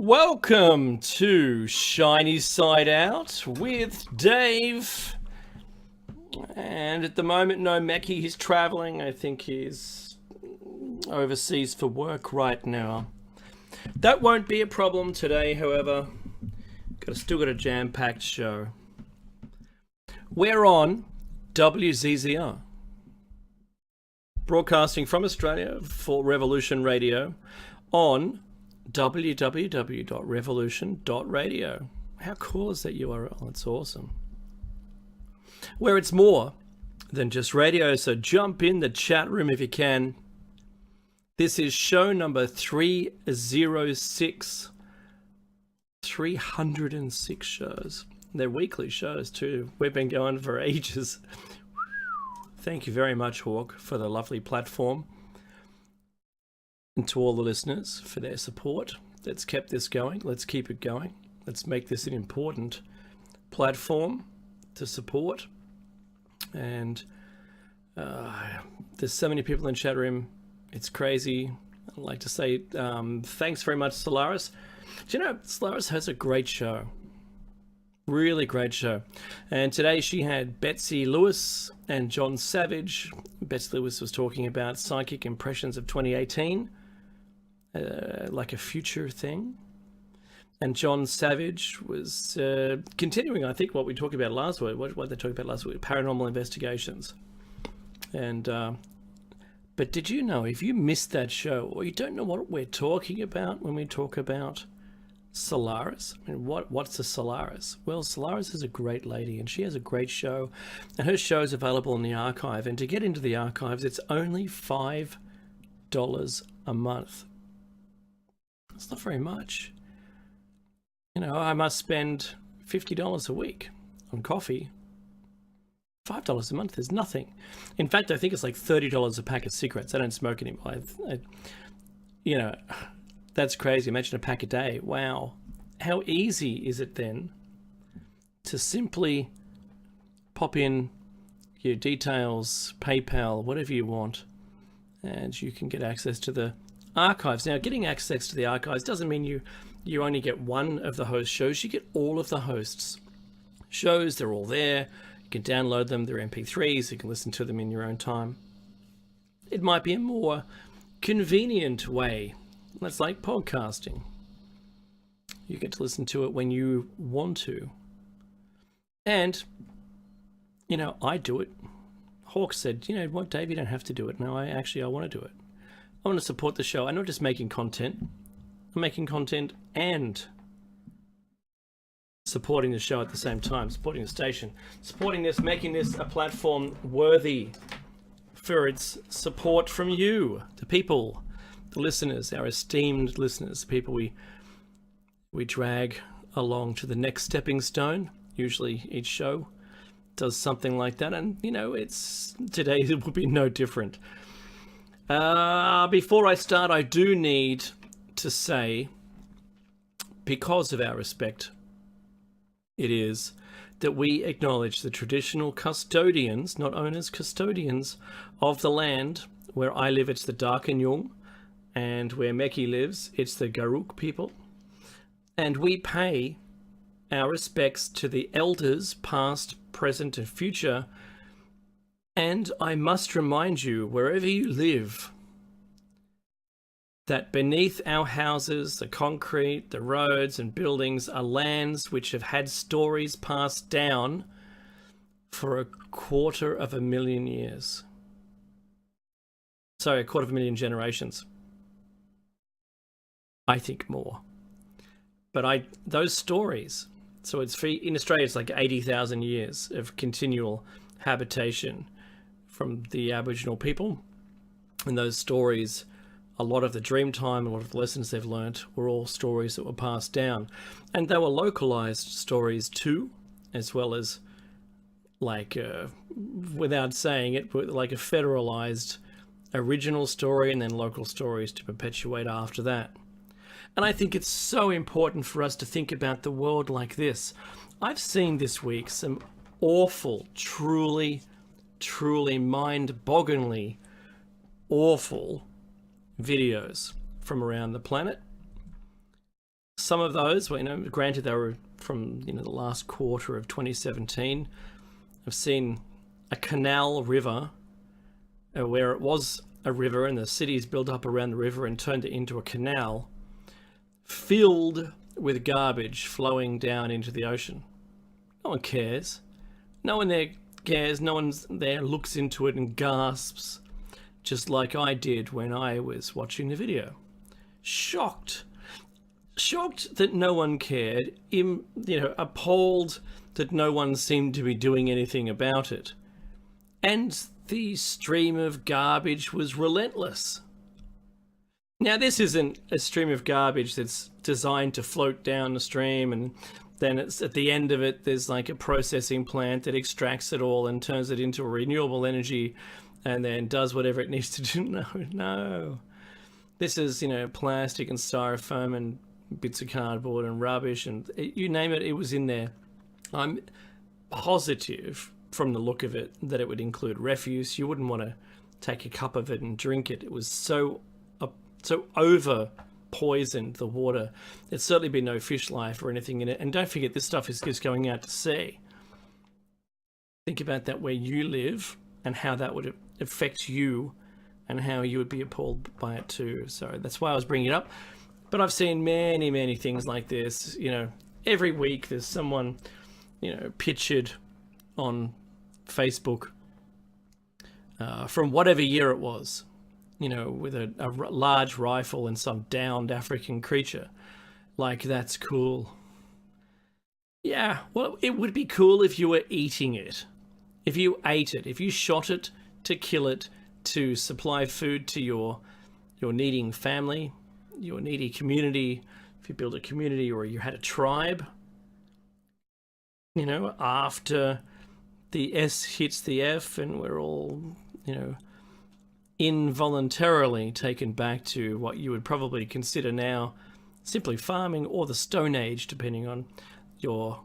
Welcome to Shiny Side Out with Dave. And at the moment, no Mackie, he's traveling. I think he's overseas for work right now. That won't be a problem today, however. Still got a jam-packed show. We're on WZZR, broadcasting from Australia for Revolution Radio on www.revolution.radio. How cool is that URL? It's awesome. Where it's more than just radio, so jump in the chat room if you can. This is show number 306. 306 shows. They're weekly shows too. We've been going for ages. Thank you very much, Hawk, for the lovely platform. And to all the listeners for their support that's kept this going. Let's keep it going. Let's make this an important platform to support. And there's so many people in the chat room. It's crazy. I'd like to say thanks very much, Solaris. Do you know, Solaris has a great show. Really great show. And today she had Betsy Lewis and John Savage. Betsy Lewis was talking about psychic impressions of 2018. Like a future thing. And John Savage was continuing, I think, what we talked about last week. What they talked about last week, paranormal investigations. And but did you know, if you missed that show, or you don't know what we're talking about when we talk about Solaris? I mean, what's a Solaris? Well, Solaris is a great lady, and she has a great show, and her show is available in the archive. And to get into the archives, it's only $5 a month. It's not very much. You know, I must spend $50 a week on coffee. $5 a month is nothing. In fact, I think it's like $30 a pack of cigarettes. I don't smoke anymore. You know, that's crazy. Imagine a pack a day. Wow. How easy is it then to simply pop in your details, PayPal, whatever you want, and you can get access to the archives. Now, getting access to the archives doesn't mean you only get one of the host shows. You get all of the hosts shows. They're all there. You can download them. They're MP3s. You can listen to them in your own time. It might be a more convenient way. That's like podcasting. You get to listen to it when you want to. And, you know, I do it. Hawk said, you know what, Dave, you don't have to do it. No, I want to do it. I want to support the show. I'm not just making content. I'm making content and supporting the show at the same time, supporting the station, supporting this, making this a platform worthy for its support from you, the people, the listeners, our esteemed listeners, people we drag along to the next stepping stone. Usually each show does something like that, and you know, today it will be no different. Before I start, I do need to say, because of our respect, it is that we acknowledge the traditional custodians, not owners, custodians of the land. Where I live, it's the Darkinjung, and where Meki lives, it's the Garuk people. And we pay our respects to the elders, past, present, and future. And I must remind you, wherever you live, that beneath our houses, the concrete, the roads and buildings are lands which have had stories passed down for 250,000 years. Sorry, 250,000 generations. I think more. But those stories, so in Australia, it's like 80,000 years of continual habitation from the Aboriginal people. And those stories, a lot of the dream time, a lot of the lessons they've learnt were all stories that were passed down. And they were localized stories too, as well as like, without saying it, like a federalized original story and then local stories to perpetuate after that. And I think it's so important for us to think about the world like this. I've seen this week some awful, truly truly mind-bogglingly awful videos from around the planet. Some of those, well, granted they were from the last quarter of 2017. I've seen a canal river where it was a river and the cities built up around the river and turned it into a canal filled with garbage flowing down into the ocean. No one cares. No one there cares. No one there looks into it and gasps, just like I did when I was watching the video. Shocked that no one cared, appalled that no one seemed to be doing anything about it. And the stream of garbage was relentless. Now, this isn't a stream of garbage that's designed to float down the stream and then it's at the end of it, there's like a processing plant that extracts it all and turns it into a renewable energy and then does whatever it needs to do. No. This is, plastic and styrofoam and bits of cardboard and rubbish and you name it, it was in there. I'm positive from the look of it that it would include refuse. You wouldn't want to take a cup of it and drink it. It was so over poisoned, the water. There'd certainly be no fish life or anything in it. And don't forget, this stuff is just going out to sea. Think about that where you live and how that would affect you and how you would be appalled by it too. So that's why I was bringing it up. But I've seen many, many things like this. Every week there's someone, pictured on Facebook from whatever year it was, with a large rifle and some downed African creature. Like, that's cool. Yeah, well, it would be cool if you were eating it. If you ate it, if you shot it to kill it, to supply food to your needing family, your needy community, if you build a community or you had a tribe, after the S hits the F and we're all, involuntarily taken back to what you would probably consider now simply farming or the Stone Age, depending on your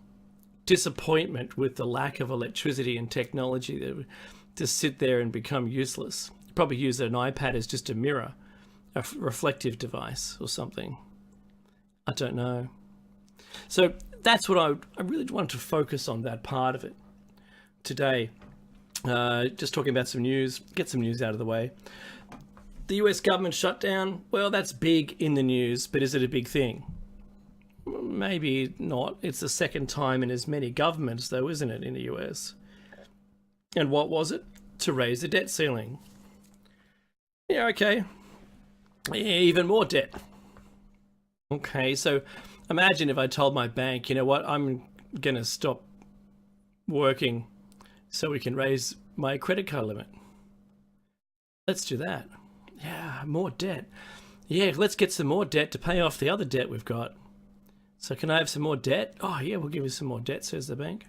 disappointment with the lack of electricity and technology that would just sit there and become useless. You probably use an iPad as just a mirror, a reflective device or something. I don't know. So that's what I really want to focus on, that part of it today. Just talking about some news, get some news out of the way. The US government shutdown, well, that's big in the news, but is it a big thing? Maybe not. It's the second time in as many governments, though, isn't it, in the US? And what was it? To raise the debt ceiling. Yeah, okay. Even more debt. Okay, so imagine if I told my bank, you know what, I'm going to stop working so we can raise my credit card limit. Let's do that. Yeah, more debt. Yeah, let's get some more debt to pay off the other debt we've got. So can I have some more debt? Oh, yeah, we'll give you some more debt, says the bank.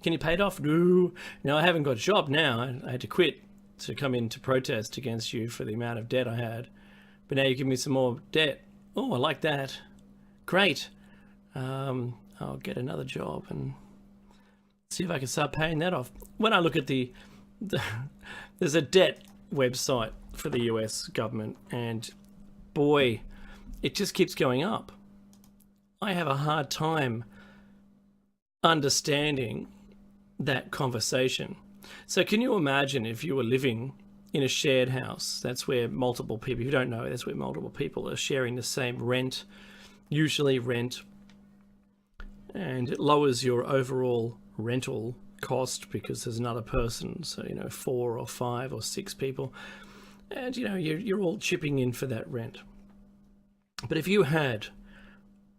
Can you pay it off? No, I haven't got a job now. I had to quit to come in to protest against you for the amount of debt I had. But now you give me some more debt. Oh, I like that. Great. I'll get another job and see if I can start paying that off. When I look at there's a debt website for the US government, and boy, it just keeps going up. I have a hard time understanding that conversation. So can you imagine if you were living in a shared house? That's where multiple people, if you don't know, that's where multiple people are sharing the same rent, usually rent, and it lowers your overall rental cost because there's another person, so 4 or 5 or 6 people, and you're all chipping in for that rent. But if you had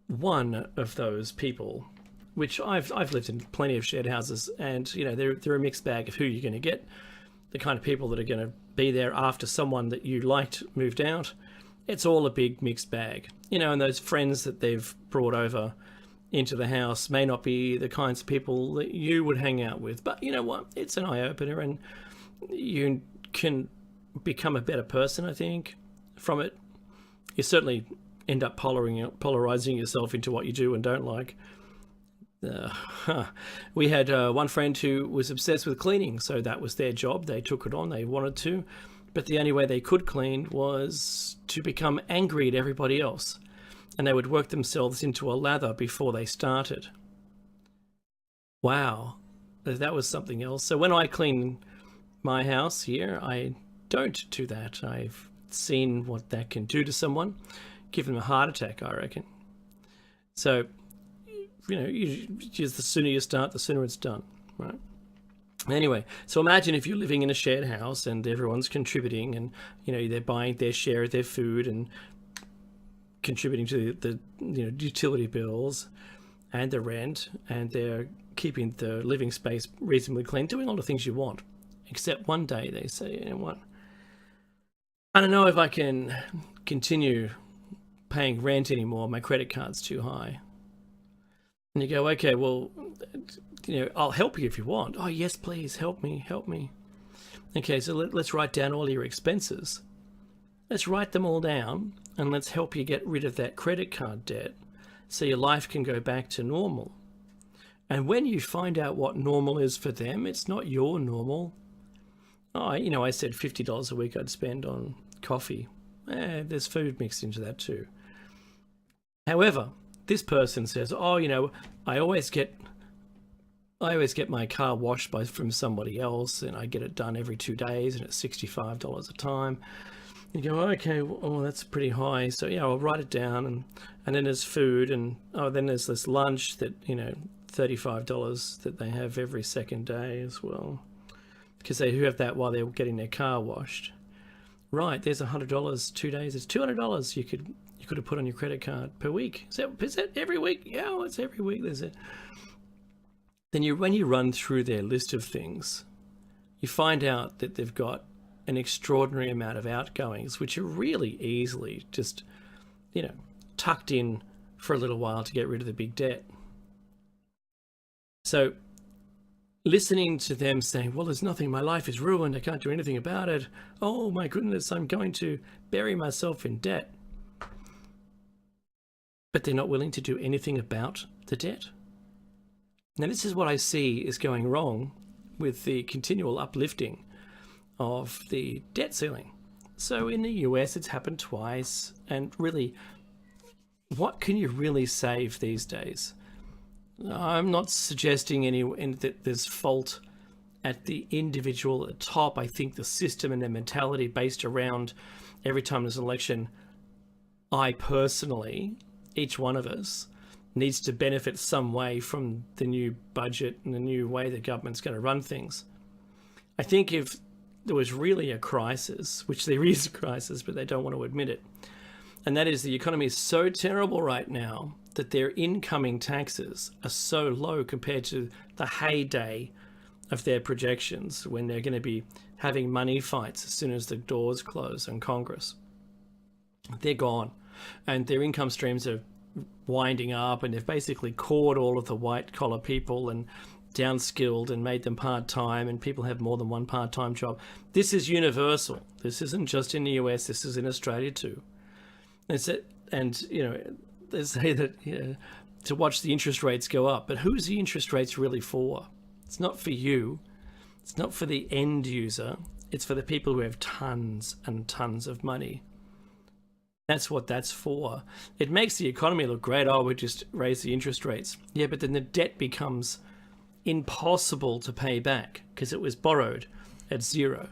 one of those people, which I've lived in plenty of shared houses, and they're a mixed bag of who you're going to get, the kind of people that are going to be there after someone that you liked moved out. It's all a big mixed bag, and those friends that they've brought over into the house may not be the kinds of people that you would hang out with. But you know what? It's an eye-opener, and you can become a better person, I think, from it. You certainly end up polarizing yourself into what you do and don't like. We had one friend who was obsessed with cleaning, so that was their job. They took it on, they wanted to, but the only way they could clean was to become angry at everybody else, and they would work themselves into a lather before they started. Wow, that was something else. So when I clean my house here, I don't do that. I've seen what that can do to someone, give them a heart attack, I reckon. So, just the sooner you start, the sooner it's done, right? Anyway, so imagine if you're living in a shared house and everyone's contributing, and they're buying their share of their food and contributing to the utility bills and the rent, and they're keeping the living space reasonably clean, doing all the things you want. Except one day they say, you know what? I don't know if I can continue paying rent anymore. My credit card's too high. And you go, okay, well, I'll help you if you want. Oh, yes, please, help me. Okay, so let's write down all your expenses. Let's write them all down, and let's help you get rid of that credit card debt so your life can go back to normal. And when you find out what normal is for them, it's not your normal. Oh, I said $50 a week I'd spend on coffee. There's food mixed into that too. However, this person says, oh, I always get my car washed from somebody else, and I get it done every 2 days, and it's $65 a time. You go, okay, well, that's pretty high. So I'll write it down, and then there's food, and then there's this lunch that $35 that they have every second day as well, because they have that while they're getting their car washed. Right, there's $100 2 days. It's $200 you could have put on your credit card per week. Is that every week? Yeah, well, it's every week. There's it. Then when you run through their list of things, you find out that they've got an extraordinary amount of outgoings, which are really easily just, tucked in for a little while to get rid of the big debt. So listening to them saying, well, there's nothing, my life is ruined, I can't do anything about it. Oh my goodness, I'm going to bury myself in debt. But they're not willing to do anything about the debt. Now, this is what I see is going wrong with the continual uplifting of the debt ceiling. So in the US, it's happened twice. And really, what can you really save these days? I'm not suggesting that there's fault at the individual at the top. I think the system and their mentality based around every time there's an election, I personally, each one of us, needs to benefit some way from the new budget and the new way the government's going to run things. I think if there was really a crisis, which there is a crisis, but they don't want to admit it, and that is the economy is so terrible right now that their incoming taxes are so low compared to the heyday of their projections, when they're going to be having money fights as soon as the doors close in Congress. They're gone, and their income streams are winding up, and they've basically caught all of the white collar people and downskilled and made them part-time, and people have more than one part-time job. This is universal. This isn't just in the US, this is in Australia too. They say that to watch the interest rates go up, but who's the interest rates really for? It's not for you. It's not for the end user. It's for the people who have tons and tons of money. That's what that's for. It makes the economy look great. Oh, we just raise the interest rates. Yeah, but then the debt becomes impossible to pay back because it was borrowed at zero.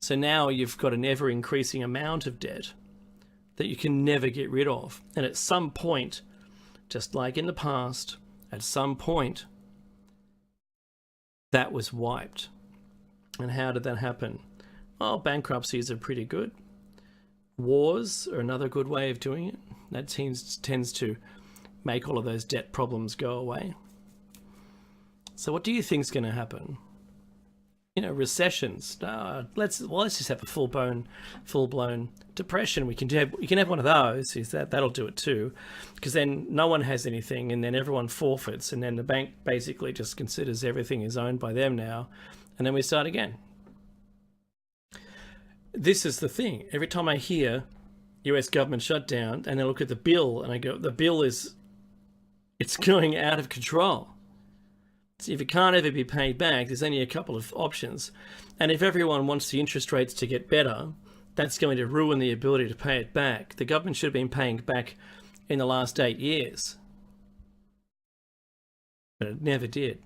So now you've got an ever-increasing amount of debt that you can never get rid of. And at some point, just like in the past, at some point, that was wiped. And how did that happen? Well, bankruptcies are pretty good. Wars are another good way of doing it. That tends to make all of those debt problems go away. So what do you think is going to happen? Recessions. Let's just have a full-blown depression. You can have one of those. That'll do it too, because then no one has anything, and then everyone forfeits, and then the bank basically just considers everything is owned by them now, and then we start again. This is the thing. Every time I hear US government shutdown and I look at the bill and I go, the bill is It's going out of control. So if it can't ever be paid back, there's only a couple of options. And if everyone wants the interest rates to get better, that's going to ruin the ability to pay it back. The government should have been paying back in the last 8 years. But it never did.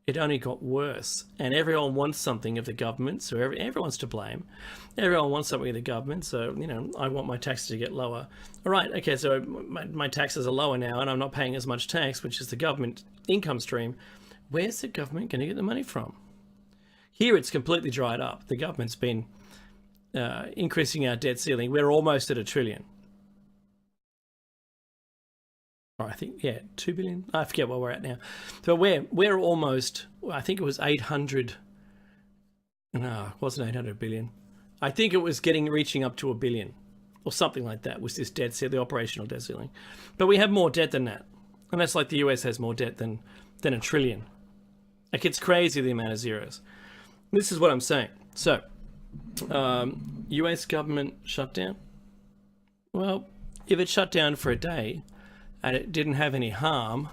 It only got worse. And everyone wants something of the government, so everyone's to blame. Everyone wants something of the government, so, I want my taxes to get lower. All right, okay, so my taxes are lower now, and I'm not paying as much tax, which is the government income stream. Where's the government going to get the money from? Here it's completely dried up. The government's been increasing our debt ceiling. We're almost at $1 trillion. I think, 2 billion. I forget where we're at now. So we're almost, I think it was 800. No, it wasn't 800 billion. I think it was reaching up to $1 billion or something like that was this debt ceiling, the operational debt ceiling. But we have more debt than that. And that's like the US has more debt than $1 trillion. Like, it's crazy the amount of zeros. This is what I'm saying. So, US government shutdown. Well, if it shut down for a day, and it didn't have any harm,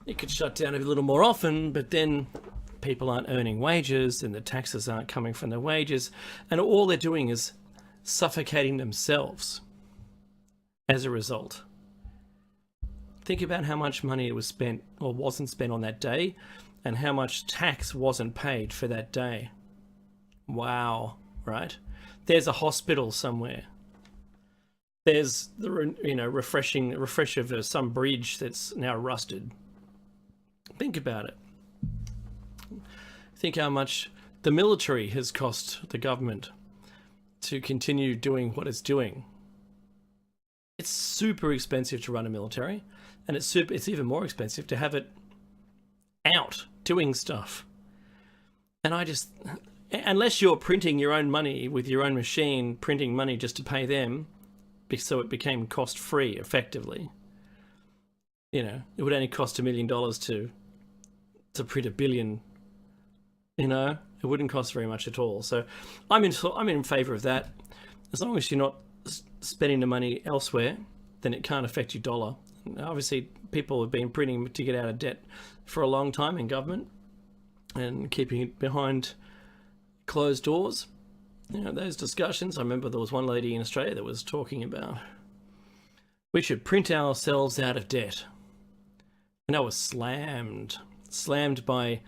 it could shut down a little more often, but then people aren't earning wages and the taxes aren't coming from their wages, and all they're doing is suffocating themselves as a result. Think about how much money was spent or wasn't spent on that day, and how much tax wasn't paid for that day. Wow, right? There's a hospital somewhere. There's the refresh of some bridge that's now rusted. Think about it. Think how much the military has cost the government to continue doing what it's doing. It's super expensive to run a military, and it's even more expensive to have it out doing stuff. And unless you're printing your own money with your own machine, printing money just to pay them, so it became cost-free, effectively. It would only cost $1 million to print 1 billion. It wouldn't cost very much at all. So I'm in favour of that. As long as you're not spending the money elsewhere, then it can't affect your dollar. And obviously, people have been printing to get out of debt for a long time in government and keeping it behind closed doors. Those discussions, I remember there was one lady in Australia that was talking about we should print ourselves out of debt. And I was slammed by,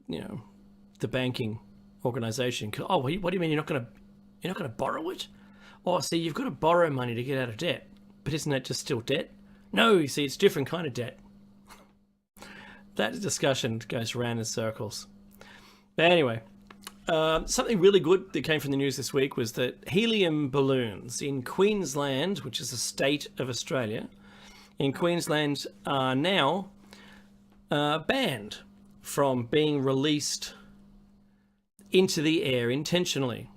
the banking organisation. Oh, what do you mean you're not going to borrow it? Oh, see, you've got to borrow money to get out of debt. But isn't that just still debt? No, you see, it's a different kind of debt. That discussion goes around in circles. But anyway, something really good that came from the news this week was that helium balloons in Queensland, which is a state of Australia, in Queensland are now banned from being released into the air intentionally.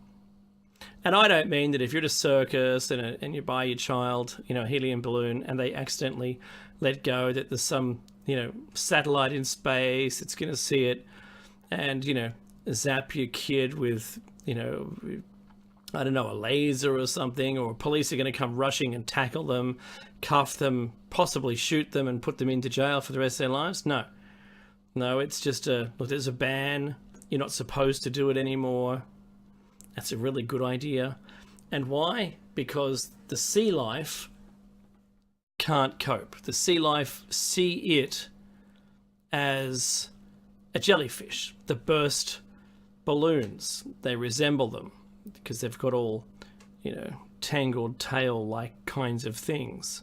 And I don't mean that if you're at a circus and you buy your child, a helium balloon, and they accidentally let go, that there's some, satellite in space, it's going to see it, and, zap your kid with, I don't know, a laser or something, or police are going to come rushing and tackle them, cuff them, possibly shoot them and put them into jail for the rest of their lives. No, it's just there's a ban. You're not supposed to do it anymore. That's a really good idea. And why? Because the sea life can't cope. The sea life see it as a jellyfish, the burst balloons. They resemble them because they've got all, tangled tail-like kinds of things.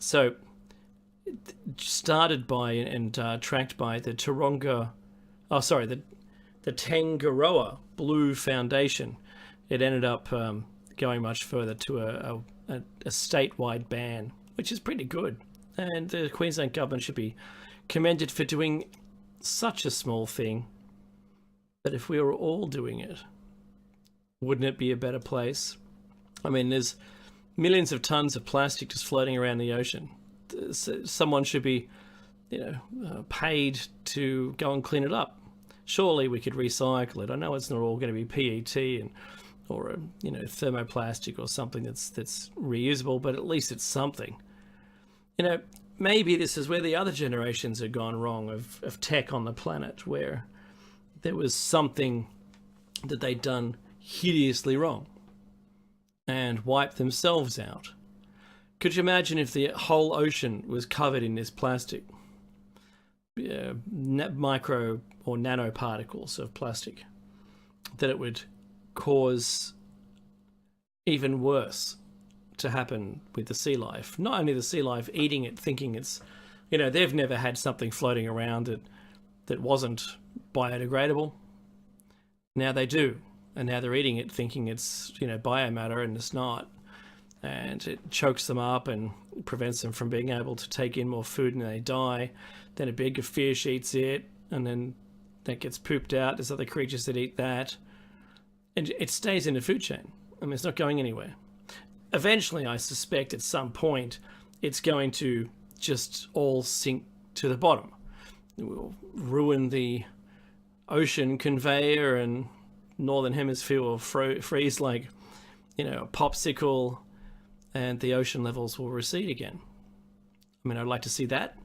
So, started by and tracked by the the Tangaroa Blue Foundation. It ended up going much further to a statewide ban, which is pretty good. And the Queensland government should be commended for doing such a small thing. But if we were all doing it, wouldn't it be a better place? I mean, there's millions of tons of plastic just floating around the ocean. Someone should be, paid to go and clean it up. Surely we could recycle it. I know it's not all going to be PET or thermoplastic or something that's reusable, but at least it's something. maybe this is where the other generations had gone wrong of tech on the planet, where there was something that they'd done hideously wrong and wiped themselves out. Could you imagine if the whole ocean was covered in this plastic? Micro or nanoparticles of plastic, that it would cause even worse to happen with the sea life. Not only the sea life eating it, thinking it's, they've never had something floating around that wasn't biodegradable. Now they do. And now they're eating it thinking it's, biomatter, and it's not. And it chokes them up and prevents them from being able to take in more food, and they die. Then a bigger fish eats it, and then that gets pooped out. There's other creatures that eat that. And it stays in the food chain. I mean, it's not going anywhere. Eventually, I suspect at some point, it's going to just all sink to the bottom. It will ruin the ocean conveyor, and northern hemisphere will freeze like, a popsicle, and the ocean levels will recede again. I mean, I'd like to see that.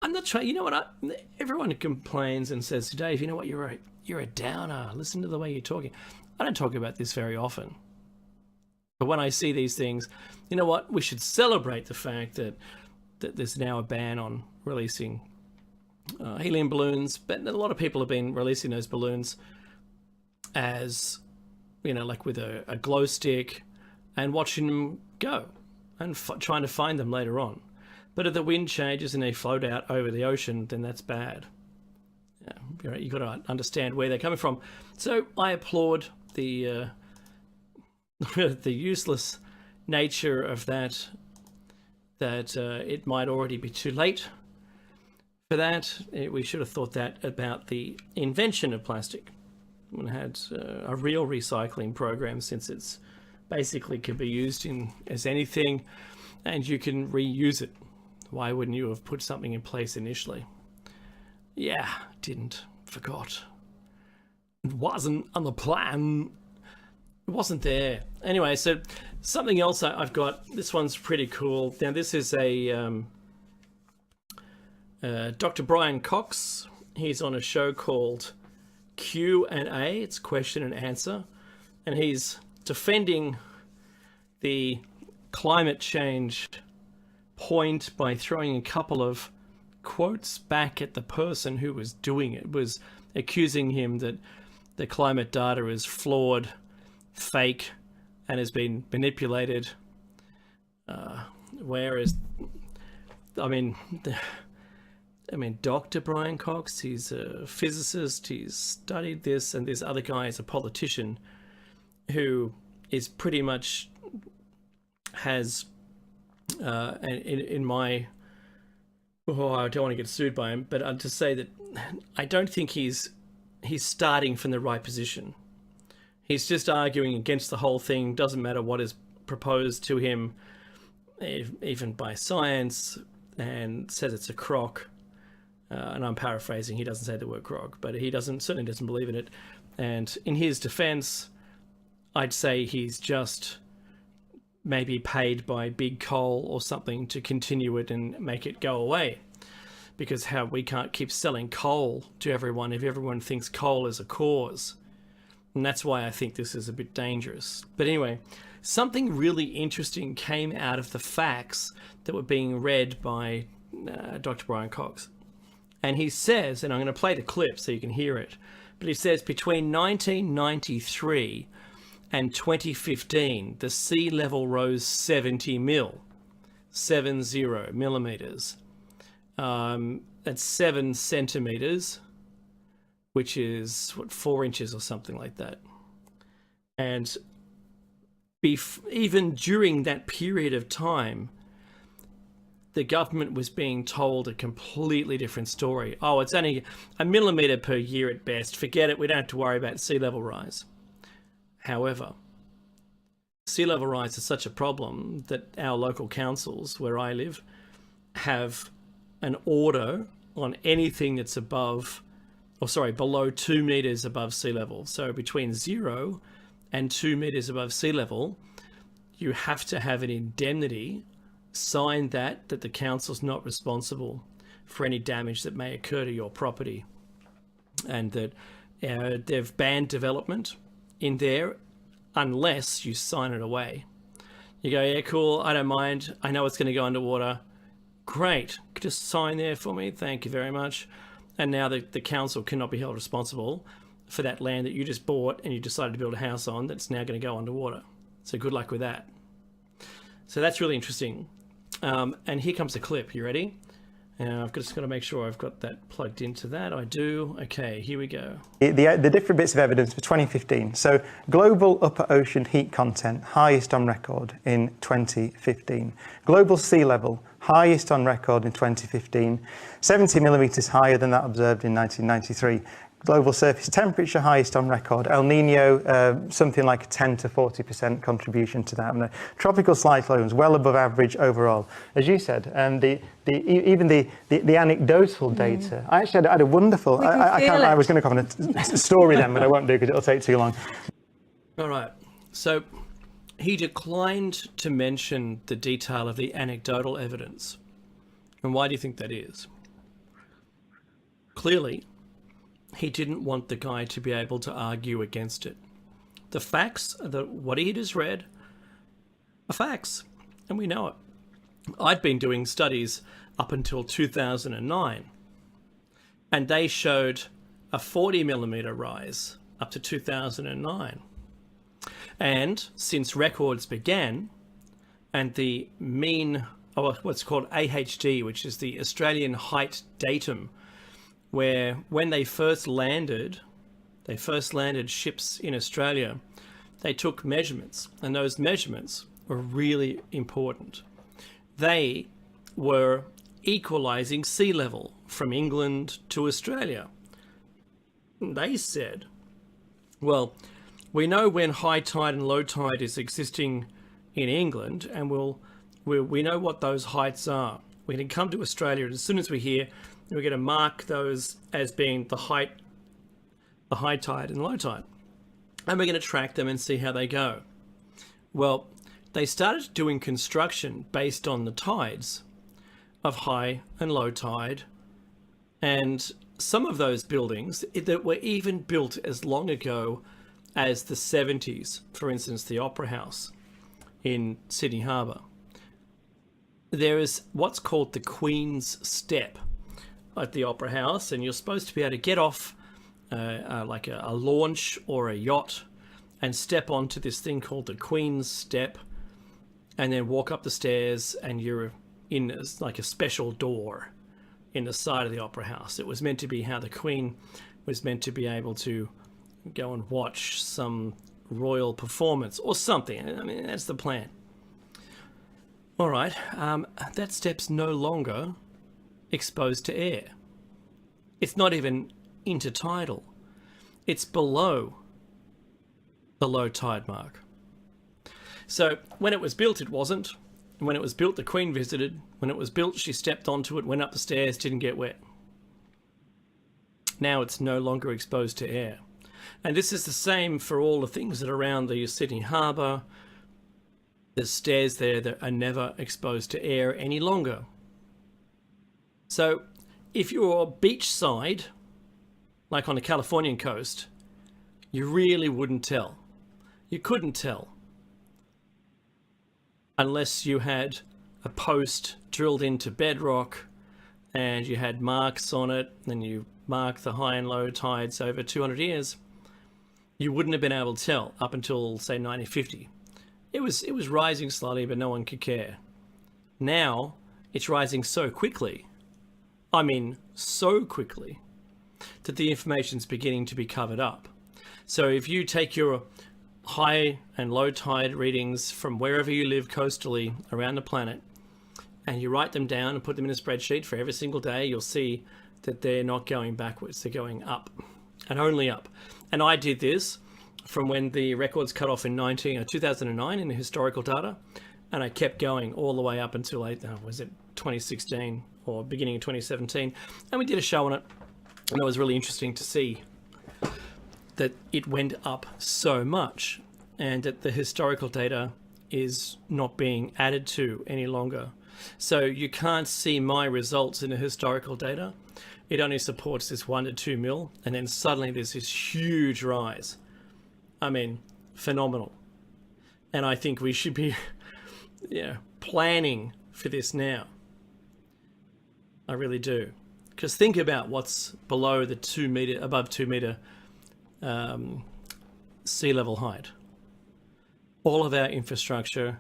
I'm not trying. You know what? Everyone complains and says, Dave, you know what? You're a downer. Listen to the way you're talking. I don't talk about this very often. But when I see these things, you know what? We should celebrate the fact that there's now a ban on releasing helium balloons. But a lot of people have been releasing those balloons as, like with a glow stick, and watching them go and trying to find them later on. But if the wind changes and they float out over the ocean, then that's bad. Yeah, you've got to understand where they're coming from. So I applaud the the useless nature of that it might already be too late for that. We should have thought that about the invention of plastic. We had a real recycling program, since it's basically can be used as anything, and you can reuse it. Why wouldn't you have put something in place initially? Yeah, didn't. Forgot. It wasn't on the plan. It wasn't there. Anyway, so something else I've got. This one's pretty cool. Now, this is a Dr. Brian Cox. He's on a show called Q&A. It's question and answer. And he's defending the climate change point by throwing a couple of quotes back at the person who was doing it, was accusing him that the climate data is flawed, fake, and has been manipulated. Whereas, Dr. Brian Cox, he's a physicist, he's studied this, and this other guy is a politician who is pretty much has, in my, I don't want to get sued by him, but to say that I don't think he's starting from the right position. He's just arguing against the whole thing. Doesn't matter what is proposed to him, even by science, and says it's a crock. And I'm paraphrasing. He doesn't say the word crock, but he certainly doesn't believe in it. And in his defense, I'd say he's just maybe paid by big coal or something to continue it and make it go away. Because we can't keep selling coal to everyone if everyone thinks coal is a cause. And that's why I think this is a bit dangerous. But anyway, something really interesting came out of the facts that were being read by Dr. Brian Cox. And he says, and I'm going to play the clip so you can hear it, but he says between 1993 and 2015, the sea level rose 70 millimeters. That's 7 centimeters, which is 4 inches or something like that. And even during that period of time, the government was being told a completely different story. Oh, it's only a millimeter per year at best. Forget it. We don't have to worry about sea level rise. However, sea level rise is such a problem that our local councils, where I live, have an order on anything that's below 2 meters above sea level. So between 0 and 2 meters above sea level, you have to have an indemnity sign that the council's not responsible for any damage that may occur to your property, and that they've banned development in there unless you sign it away. You go, yeah, cool, I don't mind. I know it's going to go underwater. Great, just sign there for me. Thank you very much. And now the council cannot be held responsible for that land that you just bought and you decided to build a house on that's now going to go underwater. So good luck with that. So that's really interesting. And here comes the clip. You ready? I've just got to make sure I've got that plugged into that. I do. Okay, here we go. The different bits of evidence for 2015. So global upper ocean heat content, highest on record in 2015. Global sea level, highest on record in 2015. 70 millimetres higher than that observed in 1993. Global surface temperature, highest on record. El Nino, something like a 10 to 40% contribution to that. And tropical cyclones, well above average overall. As you said, even the anecdotal data. I actually had a wonderful. I was going to comment a story then, but I won't do because it'll take too long. All right. So he declined to mention the detail of the anecdotal evidence. And why do you think that is? Clearly, he didn't want the guy to be able to argue against it. The facts, what he just read, are facts, and we know it. I'd been doing studies up until 2009, and they showed a 40 millimeter rise up to 2009. And since records began, and the mean, or what's called AHD, which is the Australian Height Datum, where when they first landed ships in Australia, they took measurements, and those measurements were really important. They were equalizing sea level from England to Australia. They said, well, we know when high tide and low tide is existing in England, and we know what those heights are. We can come to Australia, and as soon as we're here, we're going to mark those as being the high tide and low tide. And we're going to track them and see how they go. Well, they started doing construction based on the tides of high and low tide. And some of those buildings that were even built as long ago as the 70s, for instance, the Opera House in Sydney Harbour. There is what's called the Queen's Step at the Opera House, and you're supposed to be able to get off like a launch or a yacht and step onto this thing called the Queen's Step, and then walk up the stairs, and you're in like a special door in the side of the Opera House. It was meant to be how the Queen was meant to be able to go and watch some royal performance or something. I mean, that's the plan. All right, that step's no longer exposed to air. It's not even intertidal. It's below the low tide mark. So when it was built, it wasn't. When it was built, the Queen visited. When it was built, she stepped onto it, went up the stairs, didn't get wet. Now it's no longer exposed to air. And this is the same for all the things that are around the Sydney Harbour. There's stairs there that are never exposed to air any longer. So if you're beachside, like on the Californian coast, you really wouldn't tell. You couldn't tell unless you had a post drilled into bedrock and you had marks on it, and you mark the high and low tides over 200 years. You wouldn't have been able to tell up until, say, 1950. It was rising slowly, but no one could care. Now it's rising so quickly, I mean so quickly, that the information's beginning to be covered up. So if you take your high and low tide readings from wherever you live coastally around the planet, and you write them down and put them in a spreadsheet for every single day, you'll see that they're not going backwards, they're going up, and only up. And I did this from when the records cut off in 2009 in the historical data, and I kept going all the way up until, was it 2016 or beginning of 2017, and we did a show on it, and it was really interesting to see that it went up so much, and that the historical data is not being added to any longer. So you can't see my results in the historical data. It only supports this 1 to 2 mil, and then suddenly there's this huge rise. I mean, phenomenal. And I think we should be planning for this now. I really do. Because think about what's below the above 2 meter sea level height. All of our infrastructure,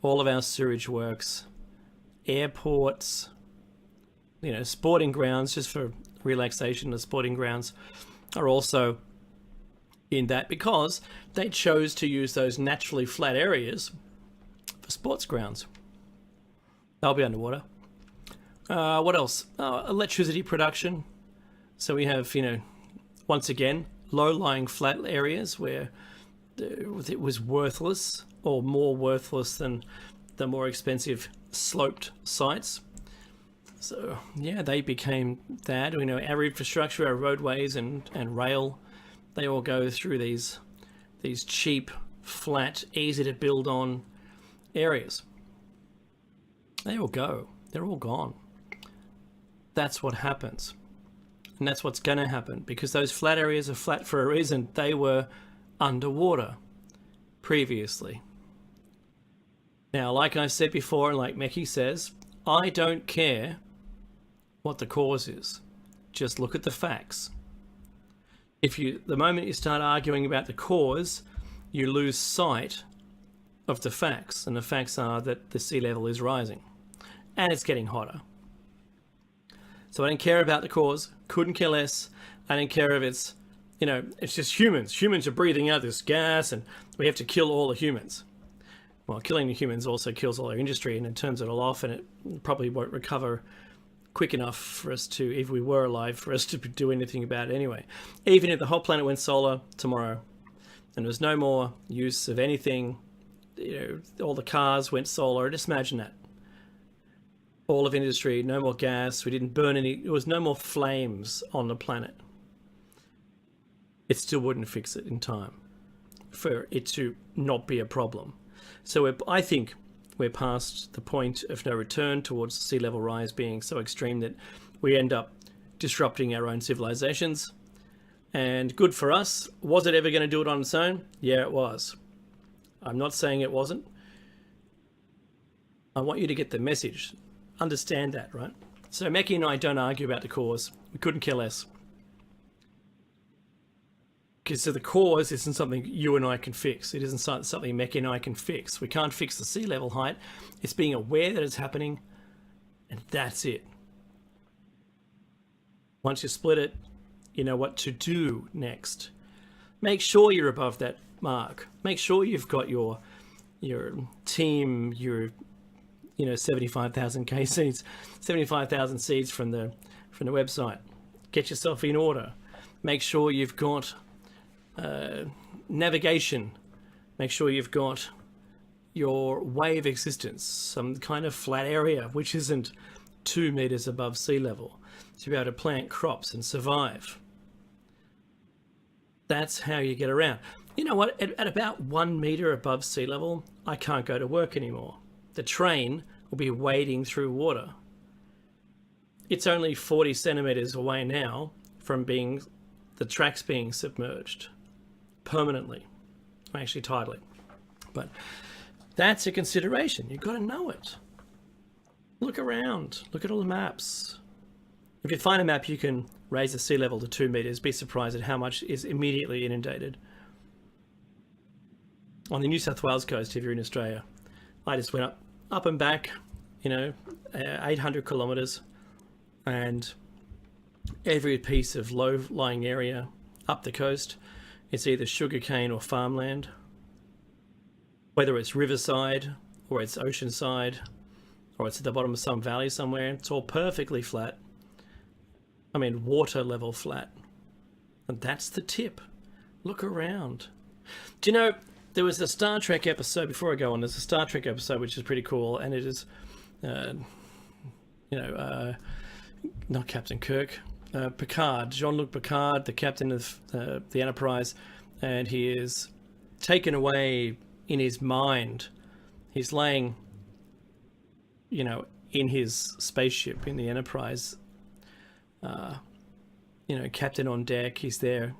all of our sewage works, airports, sporting grounds, just for relaxation, the sporting grounds are also in that because they chose to use those naturally flat areas for sports grounds. They'll be underwater. What else? Electricity production. So we have, once again, low-lying flat areas where it was worthless or more worthless than the more expensive sloped sites. So, yeah, they became that. Our infrastructure, our roadways and rail, they all go through these cheap, flat, easy to build on areas. They all go. They're all gone. That's what happens. And that's what's going to happen because those flat areas are flat for a reason. They were underwater previously. Now, like I said before, and like Meki says, I don't care what the cause is. Just look at the facts. The moment you start arguing about the cause, you lose sight of the facts. And the facts are that the sea level is rising and it's getting hotter. So I don't care about the cause, couldn't care less. I don't care if it's, it's just humans. Humans are breathing out this gas and we have to kill all the humans. Well, killing the humans also kills all our industry and it turns it all off and it probably won't recover quick enough for us to, if we were alive, for us to do anything about it anyway. Even if the whole planet went solar tomorrow and there was no more use of anything, all the cars went solar, just imagine that. All of industry, no more gas, we didn't burn any, there was no more flames on the planet. It still wouldn't fix it in time for it to not be a problem. So I think we're past the point of no return towards sea level rise being so extreme that we end up disrupting our own civilizations. And good for us. Was it ever going to do it on its own? Yeah, it was. I'm not saying it wasn't. I want you to get the message. Understand that, right? So Meki and I don't argue about the cause. We couldn't care less. Because the cause isn't something you and I can fix. It isn't something Meki and I can fix. We can't fix the sea level height. It's being aware that it's happening, and that's it. Once you split it, you know what to do next. Make sure you're above that mark. Make sure you've got your team, your 75,000 seeds, 75,000 seeds from the website. Get yourself in order. Make sure you've got navigation. Make sure you've got your way of existence, some kind of flat area which isn't 2 meters above sea level, to be able to plant crops and survive. That's how you get around. You know what? At about 1 meter above sea level, I can't go to work anymore. The train will be wading through water. It's only 40 centimeters away now from the tracks being submerged permanently, actually tidally. But that's a consideration. You've got to know it. Look around. Look at all the maps. If you find a map, you can raise the sea level to 2 meters. Be surprised at how much is immediately inundated. On the New South Wales coast, if you're in Australia, I just went up and back, 800 kilometers, and every piece of low-lying area up the coast, it's either sugarcane or farmland, whether it's riverside or it's oceanside or it's at the bottom of some valley somewhere. It's all perfectly flat. I mean, water level flat. And that's the tip. Look around. Do you know, there was a Star Trek episode, before I go on, there's a Star Trek episode which is pretty cool, and it is, not Captain Kirk, Picard, Jean-Luc Picard, the captain of the Enterprise, and he is taken away in his mind. He's laying, in his spaceship, in the Enterprise. Captain on deck, he's there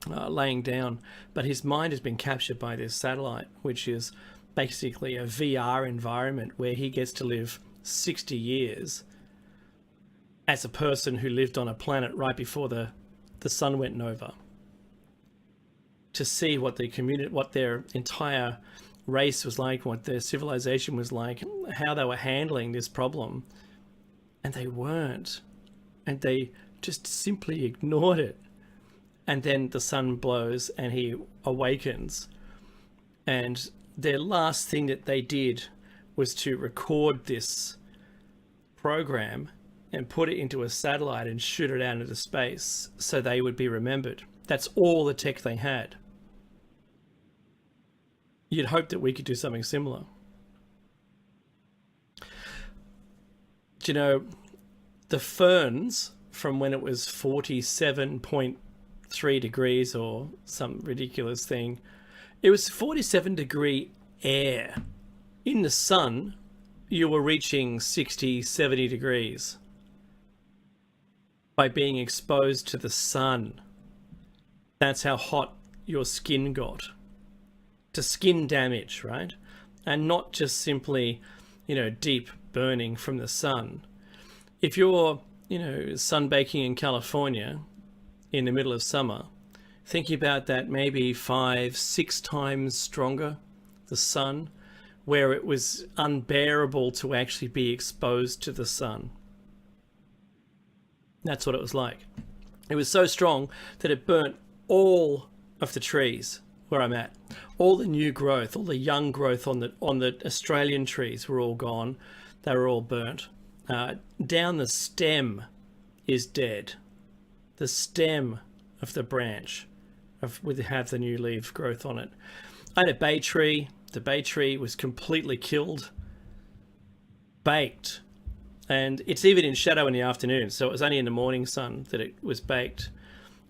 laying down, but his mind has been captured by this satellite, which is basically a VR environment where he gets to live 60 years as a person who lived on a planet right before the sun went nova, to see what the community, what their entire race was like, what their civilization was like, how they were handling this problem. And they weren't. And they just simply ignored it. And then the sun blows and he awakens. And their last thing that they did was to record this program and put it into a satellite and shoot it out into space so they would be remembered. That's all the tech they had. You'd hope that we could do something similar. Do you know, the ferns from when it was 47.3 degrees or some ridiculous thing, it was 47 degree air. In the sun, you were reaching 60, 70 degrees by being exposed to the sun. That's how hot your skin got. To skin damage, right? And not just simply, deep burning from the sun. If you're, sunbaking in California in the middle of summer, think about that maybe 5-6 times stronger, the sun, where it was unbearable to actually be exposed to the sun. That's what it was like. It was so strong that it burnt all of the trees where I'm at. All the new growth, all the young growth on the Australian trees were all gone. They were all burnt. Down the stem is dead. The stem of the branch would have the new leaf growth on it. I had a bay tree. The bay tree was completely killed, baked. And it's even in shadow in the afternoon, so it was only in the morning sun that it was baked.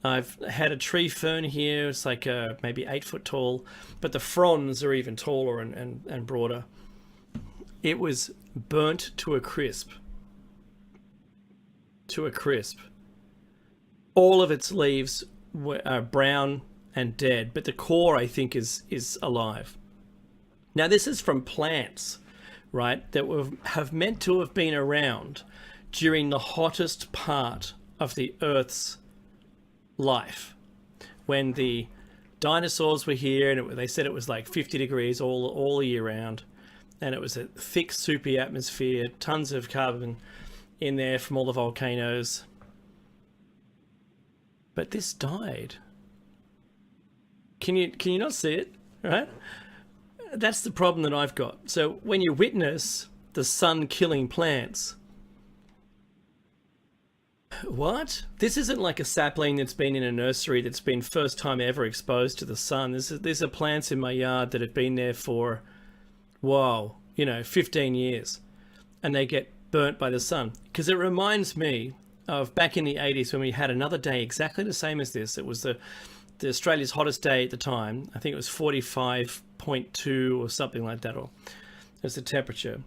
I've had a tree fern here. It's like maybe 8 foot tall, but the fronds are even taller and broader. It was burnt to a crisp. To a crisp. All of its leaves are brown and dead, but the core, I think, is alive. Now, this is from plants, right, that have meant to have been around during the hottest part of the Earth's life, when the dinosaurs were here, and they said it was like 50 degrees all year round, and it was a thick, soupy atmosphere, tons of carbon in there from all the volcanoes. But this died. Can you not see it, right? That's the problem that I've got. So when you witness the sun killing plants, what? This isn't like a sapling that's been in a nursery that's been first time ever exposed to the sun. These are plants in my yard that have been there for, 15 years. And they get burnt by the sun. Because it reminds me of back in the 80s when we had another day exactly the same as this. It was the Australia's hottest day at the time. I think it was 45.2 or something like that. Or it was the temperature.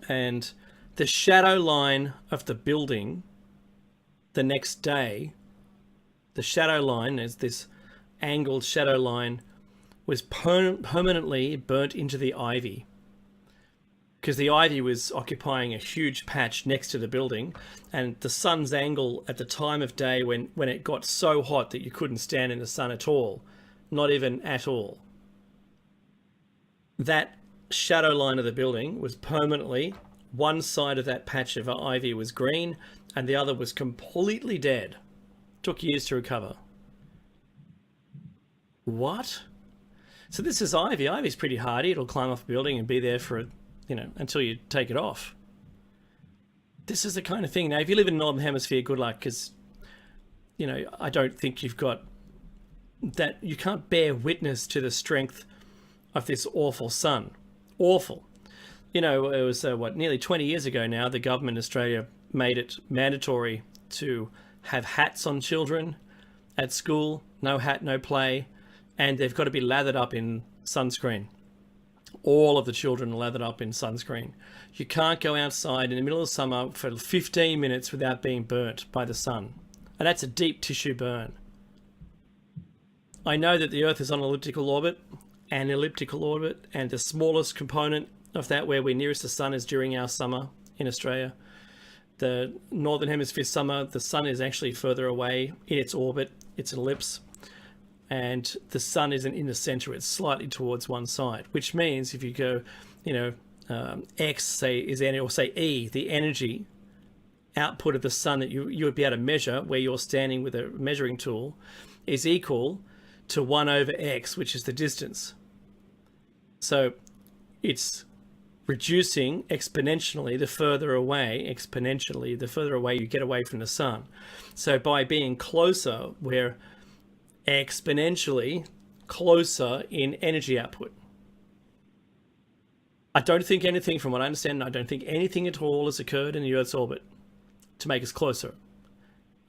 And the shadow line of the building the next day, the shadow line, as this angled shadow line, was permanently burnt into the ivy. Because the ivy was occupying a huge patch next to the building, and the sun's angle at the time of day when it got so hot that you couldn't stand in the sun at all, not even at all. That shadow line of the building was permanently, one side of that patch of ivy was green and the other was completely dead. Took years to recover. What? So this is ivy. Ivy's pretty hardy. It'll climb off a building and be there for, until you take it off. This is the kind of thing. Now, if you live in the Northern Hemisphere, good luck, because, I don't think you've got that. You can't bear witness to the strength of this awful sun. Awful. It was, nearly 20 years ago now, the government in Australia made it mandatory to have hats on children at school. No hat, no play. And they've got to be lathered up in sunscreen. All of the children lathered up in sunscreen. You can't go outside in the middle of summer for 15 minutes without being burnt by the sun. And that's a deep tissue burn. I know that the Earth is on an elliptical orbit, and the smallest component of that where we're nearest the sun is during our summer in Australia. The Northern Hemisphere summer, the sun is actually further away in its orbit. It's an ellipse. And the sun isn't in the center, it's slightly towards one side, which means if you go, X, say, or say E, the energy output of the sun that you would be able to measure where you're standing with a measuring tool is equal to 1 over X, which is the distance. So it's reducing exponentially the further away you get away from the sun. So by being closer, we're exponentially closer in energy output. I don't think anything, from what I understand, I don't think anything at all has occurred in the Earth's orbit to make us closer.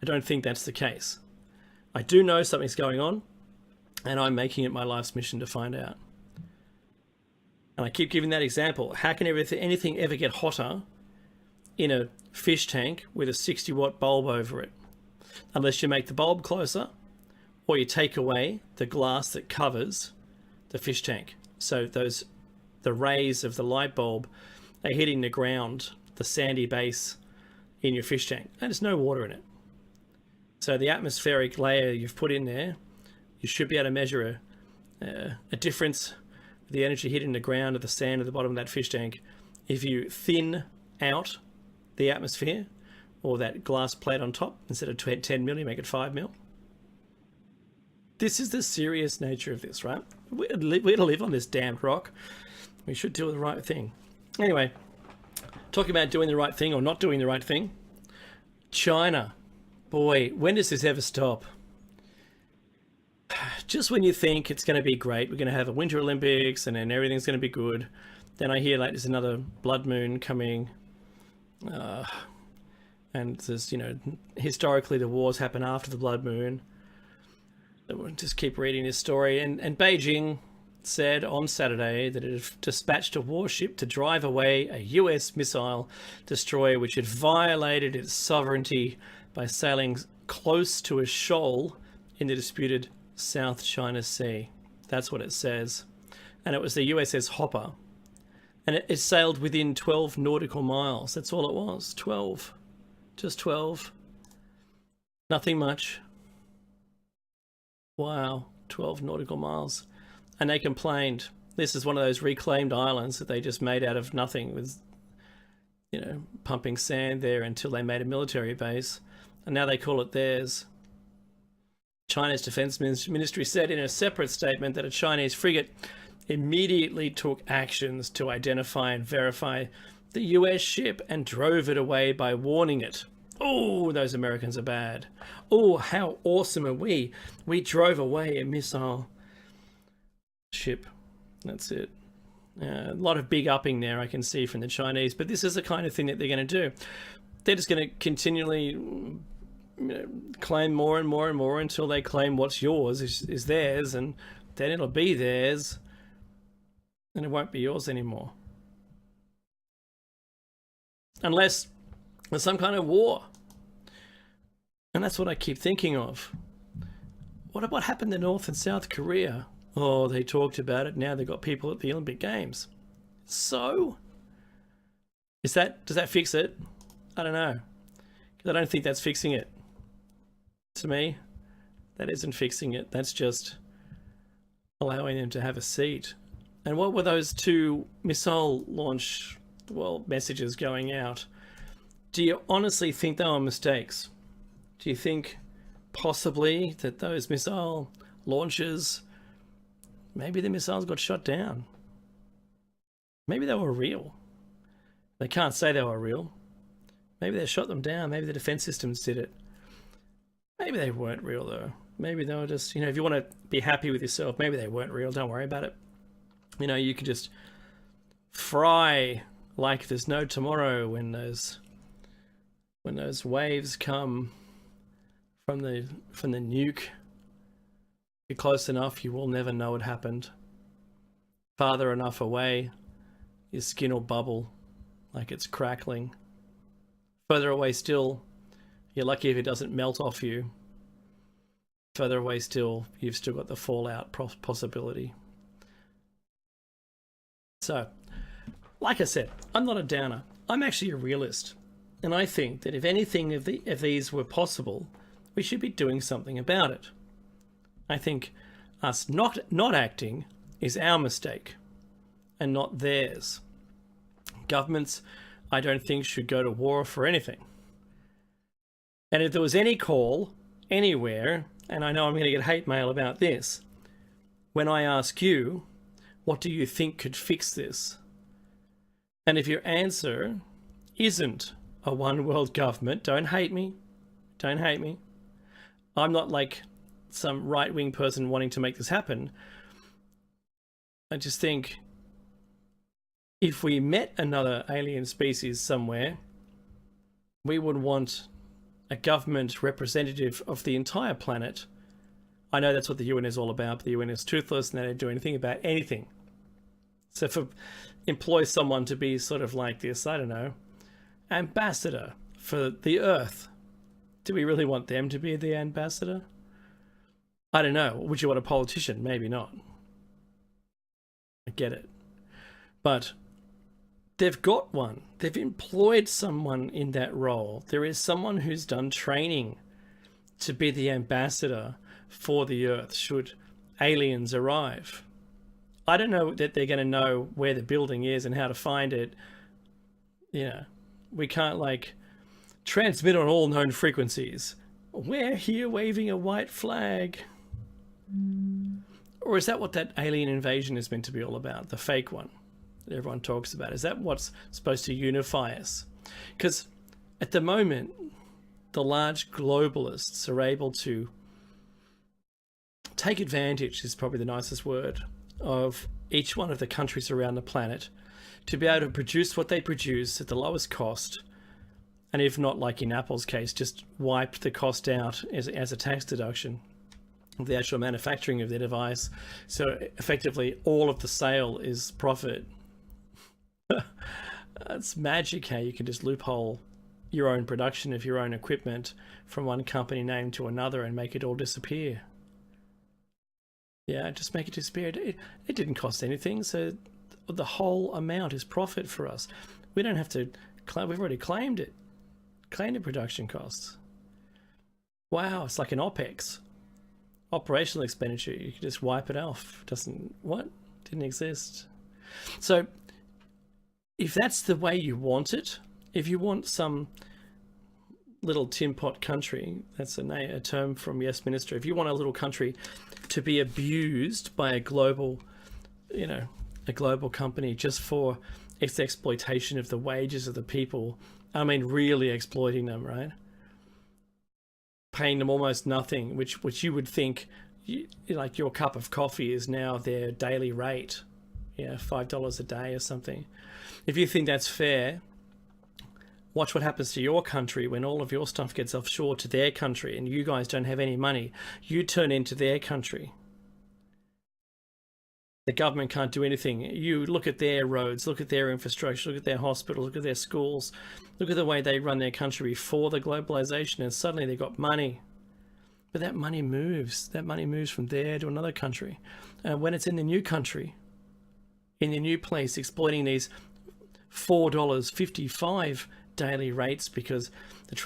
I don't think that's the case. I do know something's going on, and I'm making it my life's mission to find out. And I keep giving that example. How can anything ever get hotter in a fish tank with a 60-watt bulb over it? Unless you make the bulb closer, or you take away the glass that covers the fish tank. So the rays of the light bulb are hitting the ground, the sandy base in your fish tank, and there's no water in it. So the atmospheric layer you've put in there, you should be able to measure a difference with the energy hitting the ground of the sand at the bottom of that fish tank. If you thin out the atmosphere, or that glass plate on top, instead of 10 mil, you make it 5 mil. This is the serious nature of this, right? We're to live on this damned rock. We should do the right thing. Anyway, talking about doing the right thing or not doing the right thing. China. Boy, when does this ever stop? Just when you think it's going to be great, we're going to have a Winter Olympics and then everything's going to be good. Then I hear like there's another blood moon coming. And there's, historically the wars happen after the blood moon. We'll just keep reading this story. And Beijing said on Saturday that it had dispatched a warship to drive away a US missile destroyer which had violated its sovereignty by sailing close to a shoal in the disputed South China Sea. That's what it says. And it was the USS Hopper. And it sailed within 12 nautical miles. That's all it was. 12. Just 12. Nothing much. Wow, 12 nautical miles. And they complained. This is one of those reclaimed islands that they just made out of nothing with, pumping sand there until they made a military base. And now they call it theirs. China's Defense Ministry said in a separate statement that a Chinese frigate immediately took actions to identify and verify the US ship and drove it away by warning it. Oh, those Americans are bad. Oh, how awesome are we? We drove away a missile ship. That's it. A lot of big upping there I can see from the Chinese, but this is the kind of thing that they're going to do. They're just going to continually claim more and more and more until they claim what's yours is theirs, and then it'll be theirs, and it won't be yours anymore. Unless there's some kind of war. And that's what I keep thinking of. What happened to North and South Korea? Oh, they talked about it. Now they've got people at the Olympic Games. So? Does that fix it? I don't know. Because I don't think that's fixing it. To me, that isn't fixing it. That's just allowing them to have a seat. And what were those two missile launch, messages going out? Do you honestly think they were mistakes? Do you think possibly that those missile launches, maybe the missiles got shot down? Maybe they were real. They can't say they were real. Maybe they shot them down. Maybe the defense systems did it. Maybe they weren't real though. Maybe they were just, if you want to be happy with yourself, maybe they weren't real. Don't worry about it. You could just fry like there's no tomorrow when those waves come from the nuke. If you're close enough, you will never know what happened. Farther enough away, your skin will bubble like it's crackling. Further away still, you're lucky if it doesn't melt off you. Further away still, you've still got the fallout possibility. So, like I said, I'm not a downer. I'm actually a realist. And I think that if anything of these were possible, we should be doing something about it. I think us not acting is our mistake and not theirs. Governments, I don't think, should go to war for anything. And if there was any call anywhere, and I know I'm going to get hate mail about this, when I ask you, what do you think could fix this? And if your answer isn't a one world government, don't hate me. Don't hate me. I'm not like some right-wing person wanting to make this happen. I just think if we met another alien species somewhere, we would want a government representative of the entire planet. I know that's what the UN is all about, but the UN is toothless and they don't do anything about anything. So if employ someone to be sort of like this, I don't know, ambassador for the Earth, do we really want them to be the ambassador? I don't know. Would you want a politician? Maybe not. I get it. But they've got one. They've employed someone in that role. There is someone who's done training to be the ambassador for the Earth should aliens arrive. I don't know that they're going to know where the building is and how to find it. You know, we can't like transmit on all known frequencies. We're here waving a white flag. Or is that what that alien invasion is meant to be all about? The fake one that everyone talks about. Is that what's supposed to unify us? Because at the moment, the large globalists are able to take advantage, is probably the nicest word, of each one of the countries around the planet to be able to produce what they produce at the lowest cost. And if not, like in Apple's case, just wipe the cost out as a tax deduction of the actual manufacturing of their device. So effectively, all of the sale is profit. It's magic how you can just loophole your own production of your own equipment from one company name to another and make it all disappear. Yeah, just make it disappear. It didn't cost anything, so the whole amount is profit for us. We don't have to claim, we've already claimed it. Claimed the production costs. Wow, it's like an OPEX. Operational expenditure, you can just wipe it off. Didn't exist. So if that's the way you want it, if you want some little tin pot country, that's a term from Yes Minister, if you want a little country to be abused by a global company just for its exploitation of the wages of the people, I mean really exploiting them, right? Paying them almost nothing, which you would think, like your cup of coffee is now their daily rate, $5 a day or something. If you think that's fair, watch what happens to your country when all of your stuff gets offshore to their country and you guys don't have any money. You turn into their country. The government can't do anything. You look at their roads, look at their infrastructure, look at their hospitals, look at their schools, look at the way they run their country before the globalization, and suddenly they've got money. But that money moves. That money moves from there to another country. And when it's in the new country, in the new place, exploiting these $4.55 daily rates because the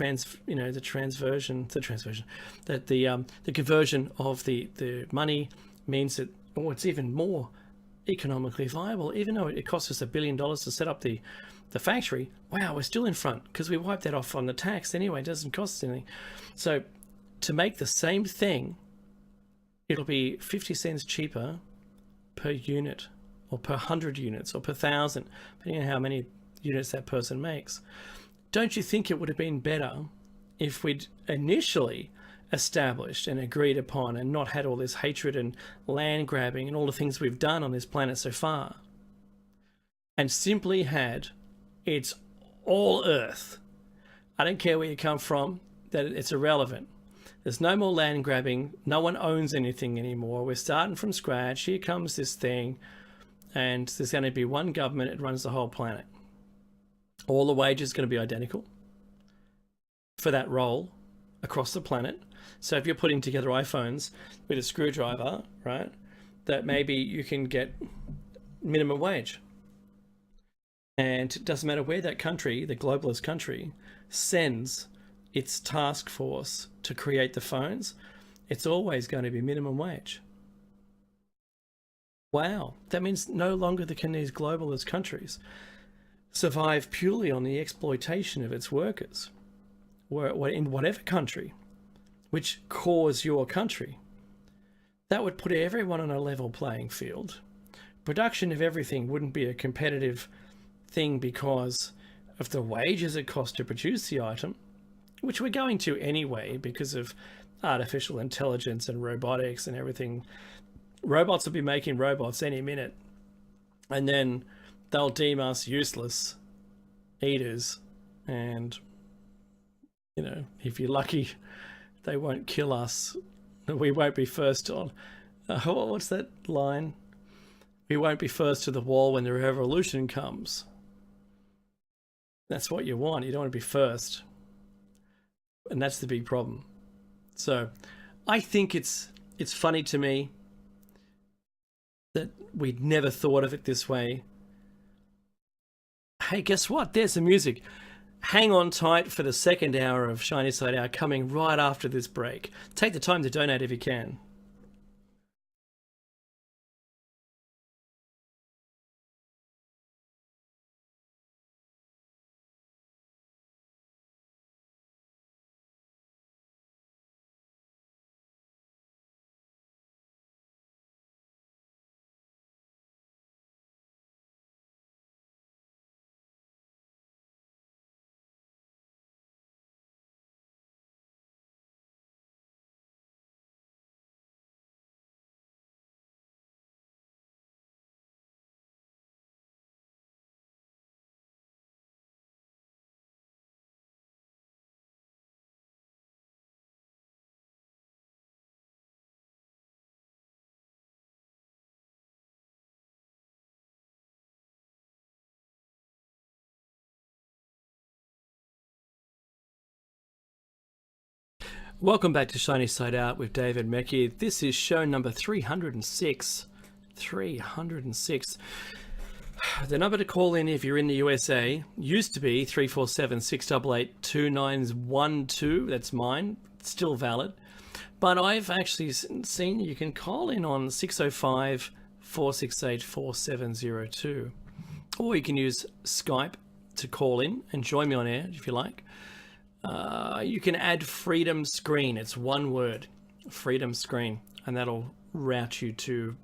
conversion of the money means that it's even more economically viable, even though it costs us $1 billion to set up the factory. Wow, we're still in front because we wiped that off on the tax anyway. It doesn't cost us anything. So to make the same thing, it'll be 50 cents cheaper per unit or per 100 units or per 1,000, depending on how many units that person makes. Don't you think it would have been better if we'd initially established and agreed upon and not had all this hatred and land grabbing and all the things we've done on this planet so far, and simply had it's all Earth? I don't care where you come from, that it's irrelevant. There's no more land grabbing. No one owns anything anymore. We're starting from scratch. Here comes this thing. and there's going to be one government that runs the whole planet. All the wages are going to be identical for that role across the planet. So if you're putting together iPhones with a screwdriver, right, that maybe you can get minimum wage. And it doesn't matter where that country, the globalist country, sends its task force to create the phones, it's always going to be minimum wage. Wow, that means no longer can these globalist countries survive purely on the exploitation of its workers, or in whatever country, which cause your country. That would put everyone on a level playing field. Production of everything wouldn't be a competitive thing because of the wages it costs to produce the item, which we're going to anyway because of artificial intelligence and robotics and everything. Robots will be making robots any minute, and then they'll deem us useless eaters, and if you're lucky, they won't kill us. We won't be first on what's that line? We won't be first to the wall when the revolution comes. That's what you want. You don't want to be first, and that's the big problem. So I think it's funny to me that we'd never thought of it this way. Hey, guess what? There's the music. Hang on tight for the second hour of Shiny Side Out coming right after this break. Take the time to donate if you can. Welcome back to Shiny Side Out with David Mecki. This is show number 306. 306. The number to call in if you're in the USA used to be 347-688-2912. That's mine. It's still valid. But I've actually seen you can call in on 605-468-4702. Or you can use Skype to call in and join me on air if you like. You can add Freedom Screen. It's one word, Freedom Screen, and that'll route you to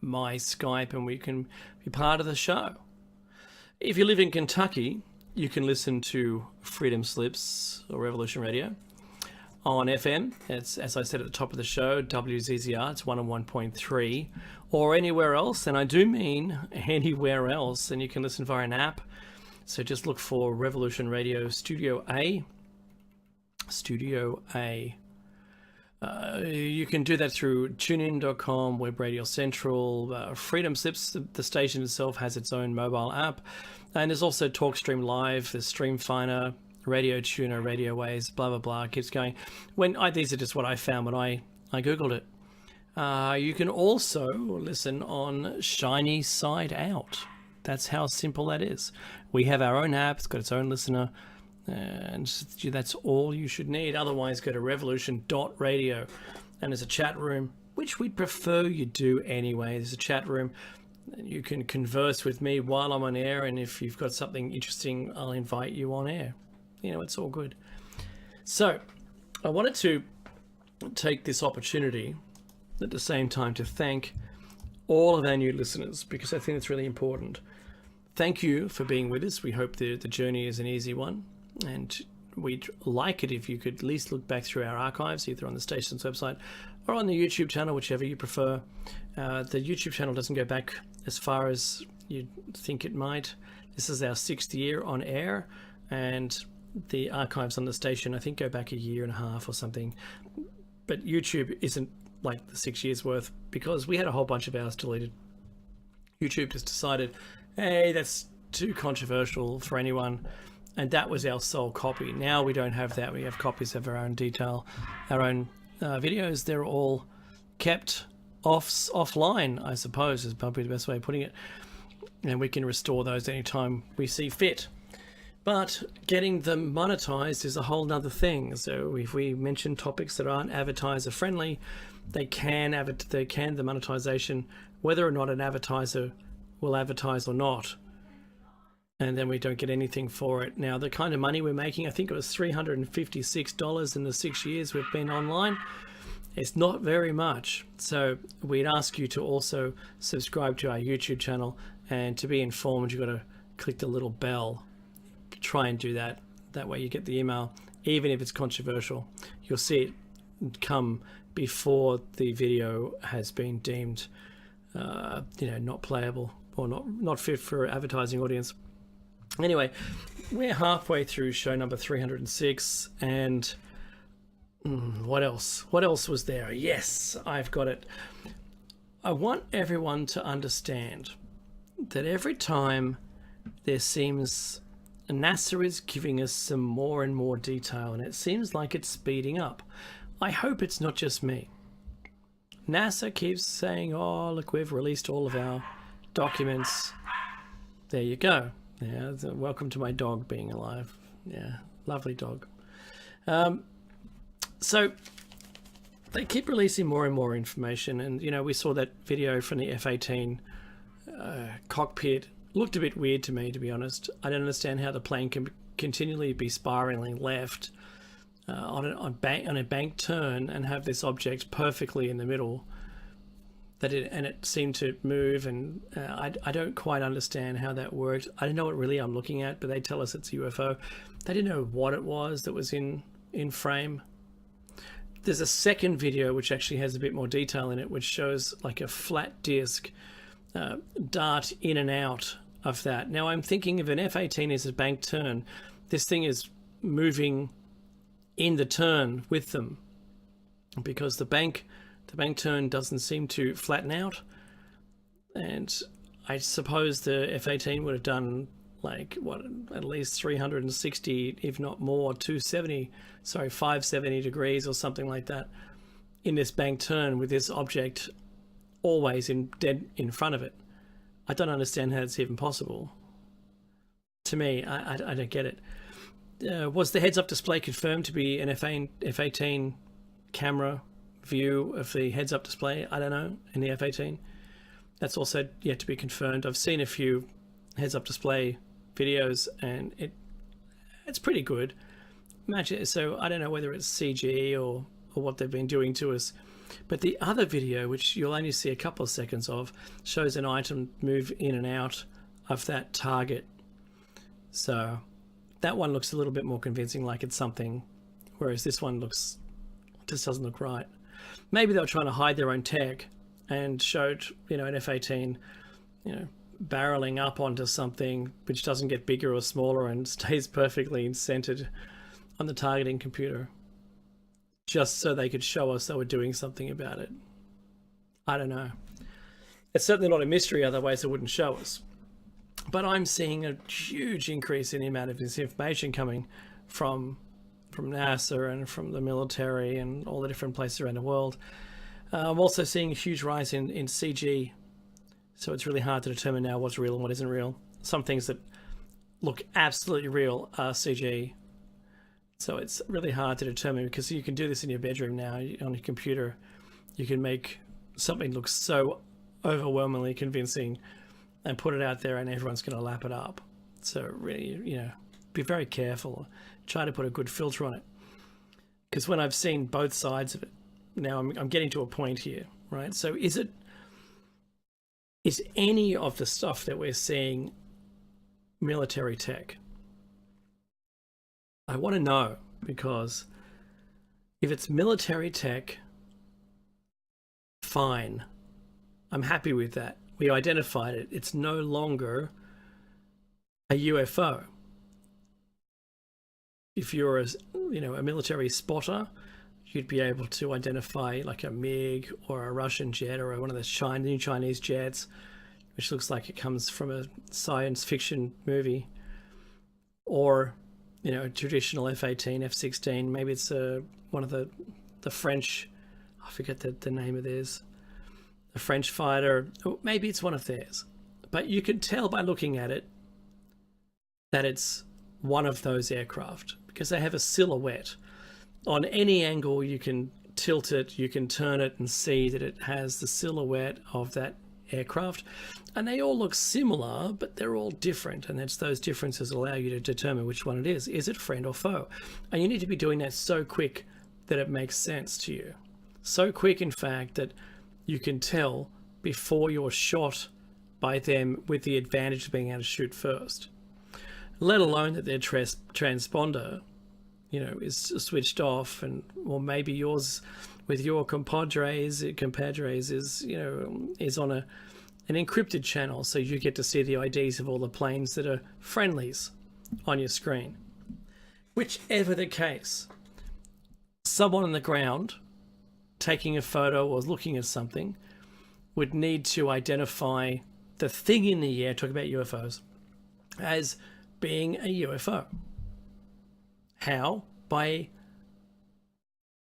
my Skype and we can be part of the show. If you live in Kentucky, you can listen to Freedom Slips or Revolution Radio on FM. It's, as I said at the top of the show, WZZR. It's 101.3, or anywhere else, and I do mean anywhere else, and you can listen via an app. So just look for Revolution Radio Studio A. Studio A. You can do that through tunein.com, Web Radio Central, Freedom Slips. The station itself has its own mobile app, and there's also TalkStream Live, there's Streamfinder, Radio Tuner, Radio Waves, blah blah blah. It keeps going. These are just what I found when I googled it. You can also listen on Shiny Side Out. That's how simple that is. We have our own app. It's got its own listener. And that's all you should need. Otherwise, go to revolution.radio, and there's a chat room, which we'd prefer you do anyway. There's a chat room. You can converse with me while I'm on air, and if you've got something interesting, I'll invite you on air. It's all good. So I wanted to take this opportunity at the same time to thank all of our new listeners, because I think it's really important. Thank you for being with us. We hope the journey is an easy one. And we'd like it if you could at least look back through our archives, either on the station's website or on the YouTube channel, whichever you prefer. The YouTube channel doesn't go back as far as you'd think it might. This is our 6th year on air, and the archives on the station, I think, go back a year and a half or something. But YouTube isn't like the 6 years worth, because we had a whole bunch of ours deleted. YouTube just decided, hey, that's too controversial for anyone, and that was our sole copy. Now we don't have that. We have copies of our own detail, our own videos. They're all kept offline, I suppose, is probably the best way of putting it, and we can restore those anytime we see fit. But getting them monetized is a whole nother thing. So if we mention topics that aren't advertiser friendly, the monetization, whether or not an advertiser will advertise or not, and then we don't get anything for it. Now, the kind of money we're making, I think it was $356 in the 6 years we've been online. It's not very much. So we'd ask you to also subscribe to our YouTube channel, and to be informed, you've got to click the little bell. Try and do that. That way you get the email, even if it's controversial. You'll see it come before the video has been deemed not playable or not fit for advertising audience. Anyway, we're halfway through show number 306, and what else was there? Yes, I've got it. I want everyone to understand that every time there seems NASA is giving us some more and more detail, and it seems like it's speeding up. I hope it's not just me. NASA keeps saying, oh, look, we've released all of our documents. There you go. Yeah, welcome to my dog being alive. Yeah, lovely dog. So they keep releasing more and more information, and we saw that video from the F-18 cockpit. Looked a bit weird to me, to be honest. I don't understand how the plane can continually be spiraling left on a bank turn and have this object perfectly in the middle. It seemed to move, and I don't quite understand how that worked. I don't know what really I'm looking at, but they tell us it's a UFO. They didn't know what it was that was in frame. There's a second video which actually has a bit more detail in it, which shows like a flat disc dart in and out of that. Now I'm thinking if an F-18 is a bank turn, this thing is moving in the turn with them, because the bank turn doesn't seem to flatten out. And I suppose the F-18 would have done at least 360, if not more, 570 degrees or something like that in this bank turn, with this object always dead in front of it. I don't understand how it's even possible. To me, I don't get it. Was the heads-up display confirmed to be an F-18 camera view of the heads-up display? I don't know, in the F-18. That's also yet to be confirmed. I've seen a few heads-up display videos, and it's pretty good. So I don't know whether it's CG or what they've been doing to us. But the other video, which you'll only see a couple of seconds of, shows an item move in and out of that target. So that one looks a little bit more convincing, like it's something, whereas this one just doesn't look right. Maybe they were trying to hide their own tech and showed, an F-18, barreling up onto something which doesn't get bigger or smaller and stays perfectly centered on the targeting computer, just so they could show us they were doing something about it. I don't know. It's certainly not a mystery, otherwise it wouldn't show us. But I'm seeing a huge increase in the amount of this information coming from NASA and from the military and all the different places around the world. I'm also seeing a huge rise in CG. So it's really hard to determine now what's real and what isn't real. Some things that look absolutely real are CG. So it's really hard to determine, because you can do this in your bedroom now on your computer. You can make something look so overwhelmingly convincing and put it out there, and everyone's going to lap it up. So really, be very careful. Try to put a good filter on it. Because when I've seen both sides of it, now I'm getting to a point here, right? So is any of the stuff that we're seeing military tech? I want to know, because if it's military tech, fine. I'm happy with that. We identified it. It's no longer a UFO. If you're a military spotter, you'd be able to identify like a MiG or a Russian jet or one of the new Chinese jets which looks like it comes from a science fiction movie, or a traditional F-18, F-16. Maybe it's one of the French, I forget the name of theirs, a French fighter. Or maybe it's one of theirs. But you could tell by looking at it that it's one of those aircraft, because they have a silhouette. On any angle you can tilt it, you can turn it and see that it has the silhouette of that aircraft. And they all look similar, but they're all different, and it's those differences that allow you to determine which one it is. Is it friend or foe? And you need to be doing that so quick that it makes sense to you. So quick, in fact, that you can tell before you're shot by them, with the advantage of being able to shoot first. Let alone that their transponder, is switched off, or maybe yours with your compadres is on an encrypted channel, so you get to see the IDs of all the planes that are friendlies on your screen. Whichever the case, someone on the ground taking a photo or looking at something would need to identify the thing in the air, talk about UFOs, as being a UFO. How? By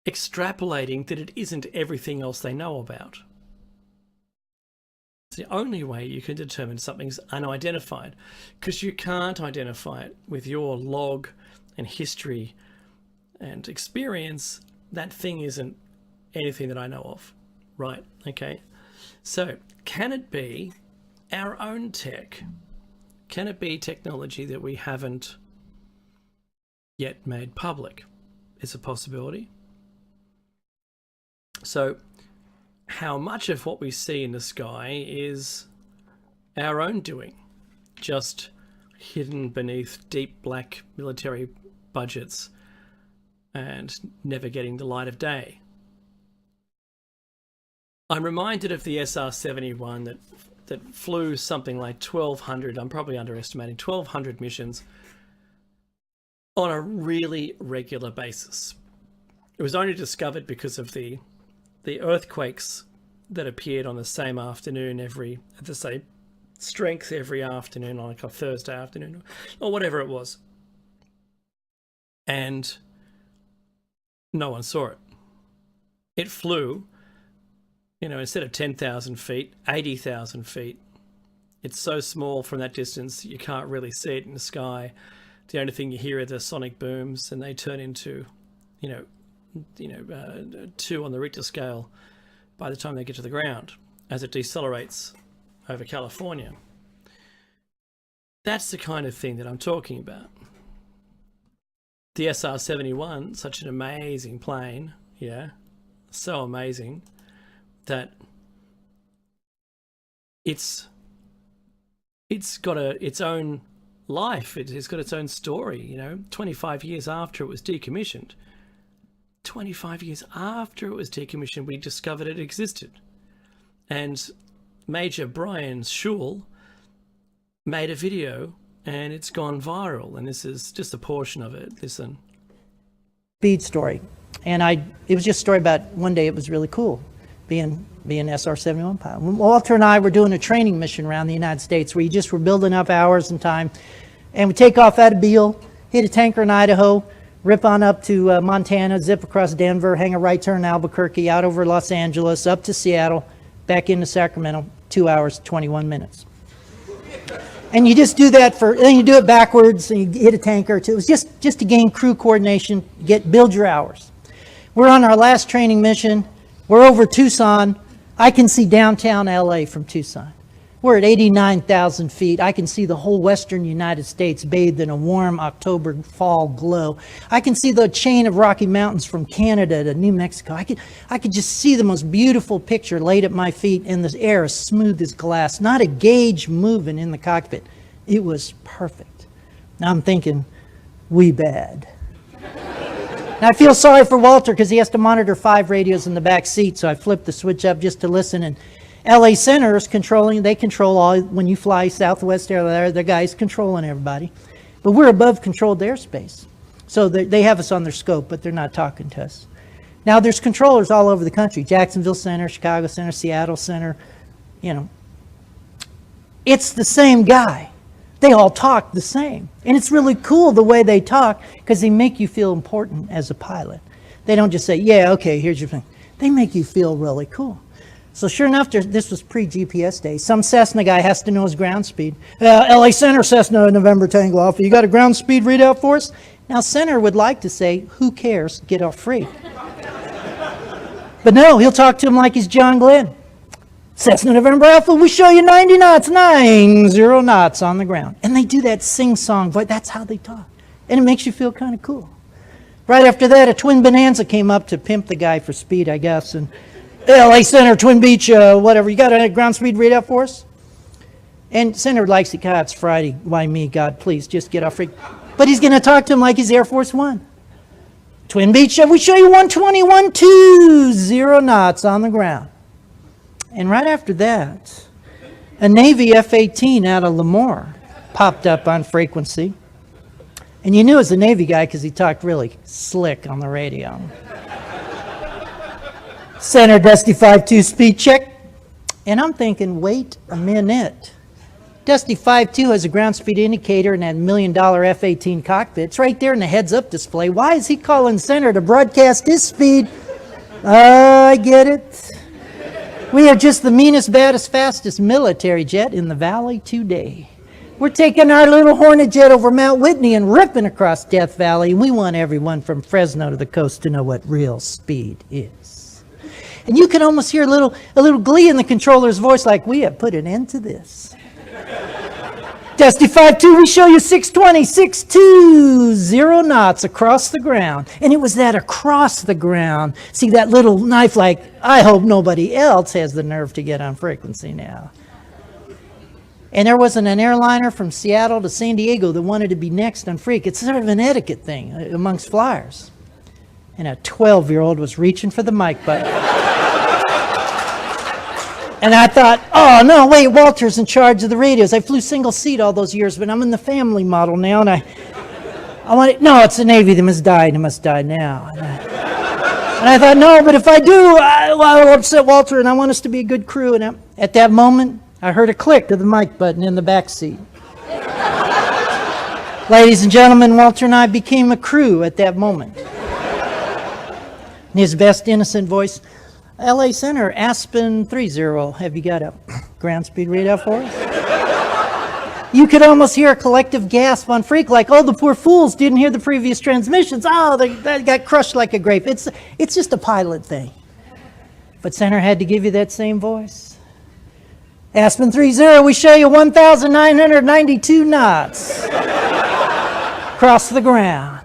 extrapolating that it isn't everything else they know about. It's the only way you can determine something's unidentified, because you can't identify it with your log and history and experience. That thing isn't anything that I know of, right? Okay. So can it be our own tech? Can it be technology that we haven't yet made public? It's a possibility. So how much of what we see in the sky is our own doing, just hidden beneath deep black military budgets and never getting the light of day? I'm reminded of the SR-71 that flew something like 1,200, I'm probably underestimating, 1,200 missions on a really regular basis. It was only discovered because of the earthquakes that appeared on the same afternoon at the same strength every afternoon, like a Thursday afternoon or whatever it was. And no one saw it. It flew, instead of 10,000 feet, 80,000 feet. It's so small from that distance, you can't really see it in the sky. The only thing you hear are the sonic booms, and they turn into, 2 on the Richter scale by the time they get to the ground, as it decelerates over California. That's the kind of thing that I'm talking about. The SR-71, such an amazing plane, so amazing, that it's got its own life. It's got its own story. 25 years after it was decommissioned, 25 years after it was decommissioned, we discovered it existed. And Major Brian Schul made a video, and it's gone viral. And this is just a portion of it. Listen. Speed story. And it was just a story about one day it was really cool being SR-71 pilot. Walter and I were doing a training mission around the United States where you just were building up hours and time. And we take off out of Beale, hit a tanker in Idaho, rip on up to Montana, zip across Denver, hang a right turn in Albuquerque, out over Los Angeles, up to Seattle, back into Sacramento, 2 hours, 21 minutes. And you just do that then you do it backwards, and you hit a tanker or two. It was just to gain crew coordination, build your hours. We're on our last training mission. We're over Tucson. I can see downtown LA from Tucson. We're at 89,000 feet. I can see the whole western United States bathed in a warm October fall glow. I can see the chain of Rocky Mountains from Canada to New Mexico. I could just see the most beautiful picture laid at my feet, and the air as smooth as glass. Not a gauge moving in the cockpit. It was perfect. Now I'm thinking, we bad. And I feel sorry for Walter because he has to monitor 5 radios in the back seat, so I flipped the switch up just to listen. And LA Center is they control all, when you fly Southwest Air, the guys controlling everybody. But we're above controlled airspace. So they have us on their scope, but they're not talking to us. Now there's controllers all over the country. Jacksonville Center, Chicago Center, Seattle Center, It's the same guy. They all talk the same. And it's really cool the way they talk because they make you feel important as a pilot. They don't just say, yeah, okay, here's your thing. They make you feel really cool. So sure enough, this was pre-GPS days. Some Cessna guy has to know his ground speed. LA Center, Cessna, November Tango Alpha. You got a ground speed readout for us? Now, Center would like to say, who cares? Get off free. But no, he'll talk to him like he's John Glenn. Cessna November Alpha, we show you 90 knots, 90 knots on the ground. And they do that sing-song voice. That's how they talk. And it makes you feel kind of cool. Right after that, a twin Bonanza came up to pimp the guy for speed, I guess. And LA Center, Twin Beach, whatever. You got a ground speed readout for us? And Center likes it. God, it's Friday. Why me? God, please, just get off free. But he's going to talk to him like he's Air Force One. Twin Beach, we show you 121, 20 knots on the ground. And right after that, a Navy F-18 out of Lemoore popped up on frequency. And you knew it was a Navy guy because he talked really slick on the radio. Center Dusty 5-2 speed check. And I'm thinking, wait a minute. Dusty 5-2 has a ground speed indicator and that $1 million F-18 cockpit. It's right there in the heads-up display. Why is he calling Center to broadcast his speed? I get it. We are just the meanest, baddest, fastest military jet in the valley today. We're taking our little Hornet jet over Mount Whitney and ripping across Death Valley. And we want everyone from Fresno to the coast to know what real speed is. And you can almost hear a little glee in the controller's voice like, we have put an end to this. Dusty 5-2, we show you 620, 620 knots across the ground. And it was that across the ground. See that little knife like, I hope nobody else has the nerve to get on frequency now. And there wasn't an airliner from Seattle to San Diego that wanted to be next on Freak. It's sort of an etiquette thing amongst flyers. And a 12-year-old was reaching for the mic button. And I thought, oh, no, wait, Walter's in charge of the radios. I flew single seat all those years, but I'm in the family model now, and I want it. No, it's the Navy. They must die. They must die now. And I thought, no, but if I do, I'll upset Walter, and I want us to be a good crew. And at that moment, I heard a click of the mic button in the back seat. Ladies and gentlemen, Walter and I became a crew at that moment. In his best innocent voice, LA Center, Aspen 30, have you got a ground speed readout for us? You could almost hear a collective gasp on Freak like, oh, the poor fools didn't hear the previous transmissions. Oh, they got crushed like a grape. It's just a pilot thing. But Center had to give you that same voice. Aspen 30, we show you 1,992 knots across the ground.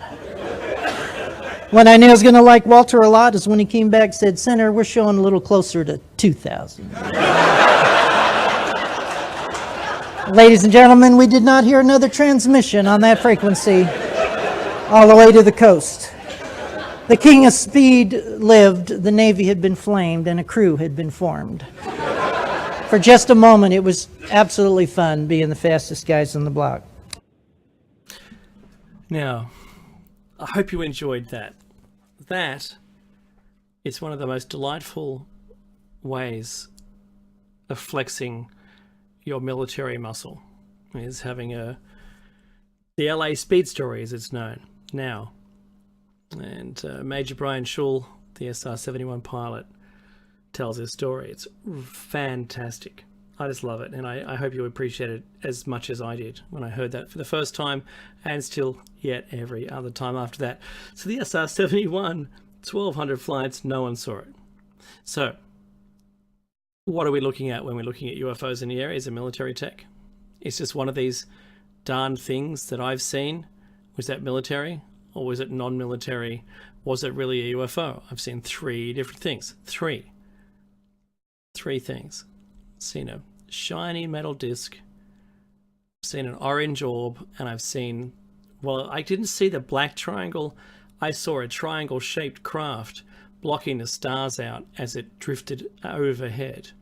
When I knew I was going to like Walter a lot is when he came back and said, Center, we're showing a little closer to 2,000. Ladies and gentlemen, we did not hear another transmission on that frequency all the way to the coast. The king of speed lived, the Navy had been flamed, and a crew had been formed. For just a moment, it was absolutely fun being the fastest guys on the block. Now, I hope you enjoyed that. That is one of the most delightful ways of flexing your military muscle, is having the LA Speed Story, as it's known now. And Major Brian Schull, the SR-71 pilot, tells his story. It's fantastic. I just love it, and I hope you appreciate it as much as I did when I heard that for the first time, and still yet every other time after that. So the SR-71, 1,200 flights, no one saw it. So what are we looking at when we're looking at UFOs in the area? Is it military tech? It's just one of these darn things that I've seen. Was that military, or was it non-military? Was it really a UFO? I've seen three different things. Three things. Seen a shiny metal disc, seen an orange orb, and I've seen, well, I didn't see the black triangle. I saw a triangle shaped craft blocking the stars out as it drifted overhead.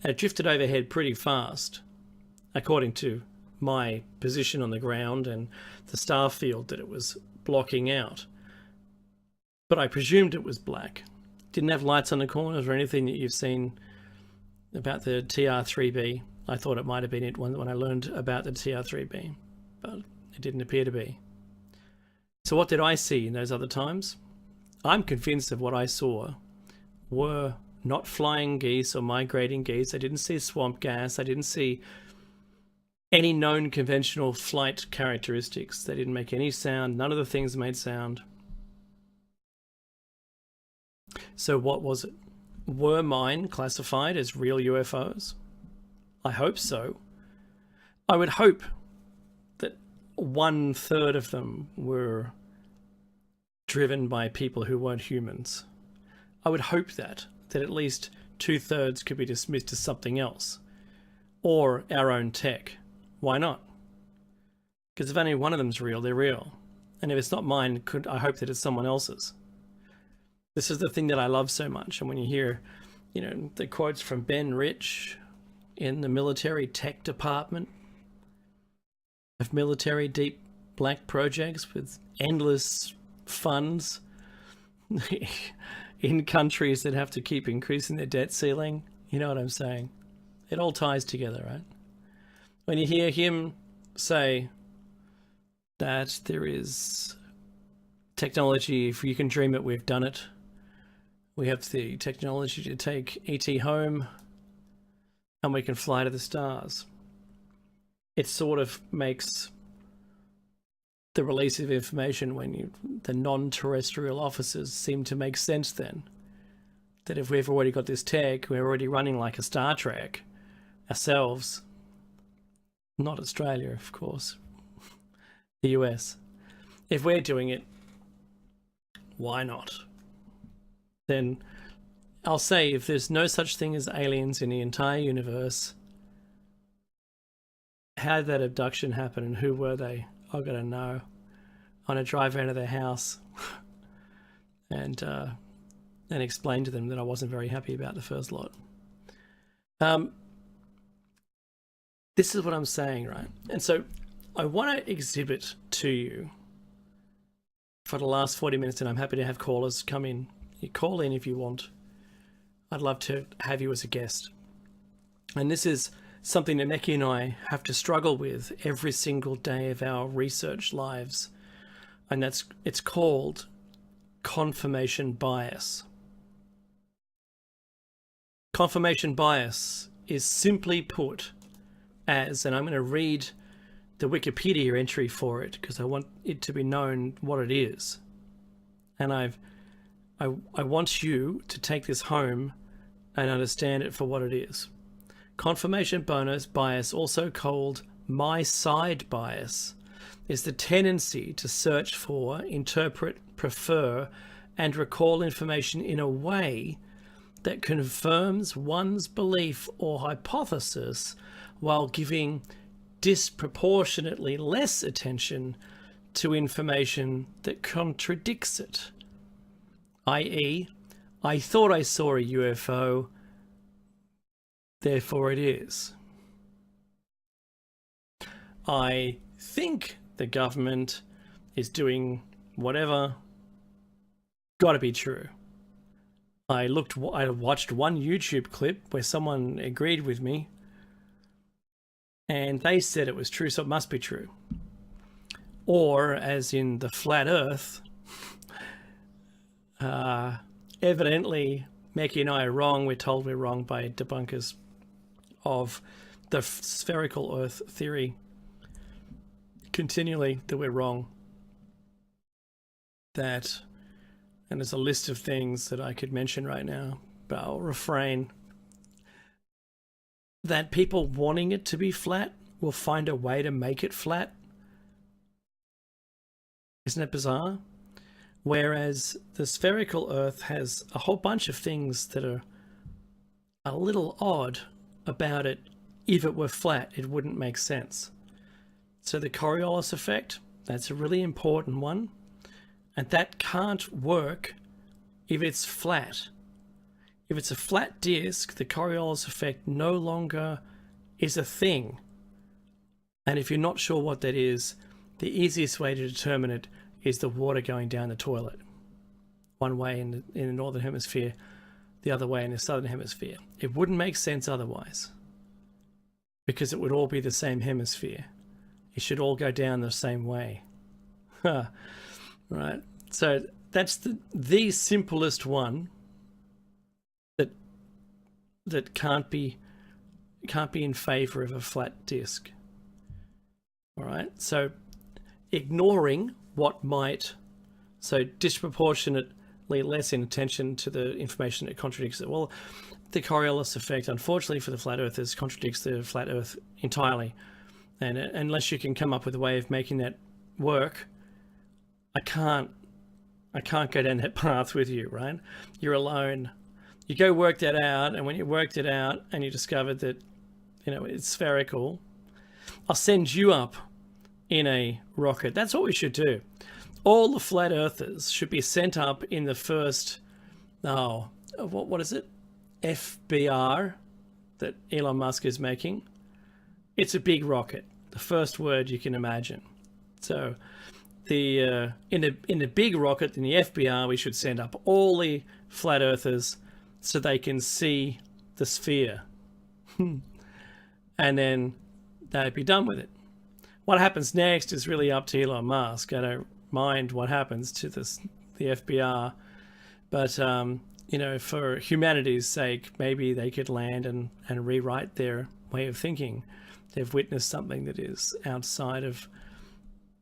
And it drifted overhead pretty fast, according to my position on the ground and the star field that it was blocking out. But I presumed it was black. Didn't have lights on the corners or anything that you've seen about the TR-3B. I thought it might have been it when I learned about the TR3B, but it didn't appear to be. So what did I see in those other times? I'm convinced of what I saw were not flying geese or migrating geese. I didn't see swamp gas. I didn't see any known conventional flight characteristics. They didn't make any sound. None of the things made sound. So what was it? Were mine classified as real UFOs? I hope so. I would hope that 1/3 of them were driven by people who weren't humans. I would hope that at least 2/3 could be dismissed as something else, or our own tech. Why not? Because if only one of them's real, they're real. And if it's not mine, I hope that it's someone else's. This is the thing that I love so much. And when you hear, the quotes from Ben Rich in the military tech department of military deep black projects with endless funds in countries that have to keep increasing their debt ceiling, you know what I'm saying? It all ties together, right? When you hear him say that there is technology, if you can dream it, we've done it. We have the technology to take ET home and we can fly to the stars. It sort of makes the release of information the non-terrestrial officers seem to make sense then. That if we've already got this tech, we're already running like a Star Trek ourselves. Not Australia, of course. The US. If we're doing it, why not? Then I'll say, if there's no such thing as aliens in the entire universe, how did that abduction happen and who were they? I've got to know. I'm going to drive around to their house and explain to them that I wasn't very happy about the first lot. This is what I'm saying, right? And so I want to exhibit to you for the last 40 minutes, and I'm happy to have callers come in. You call in if you want. I'd love to have you as a guest. And this is something that Meki and I have to struggle with every single day of our research lives. And it's called confirmation bias. Confirmation bias is simply put as, and I'm going to read the Wikipedia entry for it because I want it to be known what it is. And I want you to take this home and understand it for what it is. Confirmation bias, also called my side bias, is the tendency to search for, interpret, prefer, and recall information in a way that confirms one's belief or hypothesis while giving disproportionately less attention to information that contradicts it. i.e., I thought I saw a UFO, therefore it is. I think the government is doing whatever, gotta be true. I watched one YouTube clip where someone agreed with me and they said it was true, so it must be true. Or, as in the flat earth, evidently Meki and I are wrong. We're told we're wrong by debunkers of the spherical earth theory continually, that we're wrong. And there's a list of things that I could mention right now, but I'll refrain. That people wanting it to be flat will find a way to make it flat. Isn't it bizarre? Whereas the spherical earth has a whole bunch of things that are a little odd about it. If it were flat, it wouldn't make sense. So the Coriolis effect, that's a really important one. And that can't work if it's flat. If it's a flat disk, the Coriolis effect no longer is a thing. And if you're not sure what that is, the easiest way to determine it is the water going down the toilet. One way in the northern hemisphere, the other way in the southern hemisphere. It wouldn't make sense otherwise. because it would all be the same hemisphere. It should all go down the same way. Right. So that's the simplest one that can't be in favor of a flat disk. All right. So ignoring what might, so disproportionately less in attention to the information that contradicts it. Well, the Coriolis effect, unfortunately for the flat earthers, contradicts the flat earth entirely. And unless you can come up with a way of making that work, I can't go down that path with you, right? You're alone. You go work that out, and when you worked it out and you discovered that, it's spherical, I'll send you up in a rocket. That's what we should do. All the flat earthers should be sent up in the first, what is it? FBR that Elon Musk is making. It's a big rocket. The first word you can imagine. So in the big rocket, in the FBR, we should send up all the flat earthers so they can see the sphere. And then they'd be done with it. What happens next is really up to Elon Musk. I don't mind what happens to the FBR, but for humanity's sake, maybe they could land and rewrite their way of thinking. They've witnessed something that is outside of,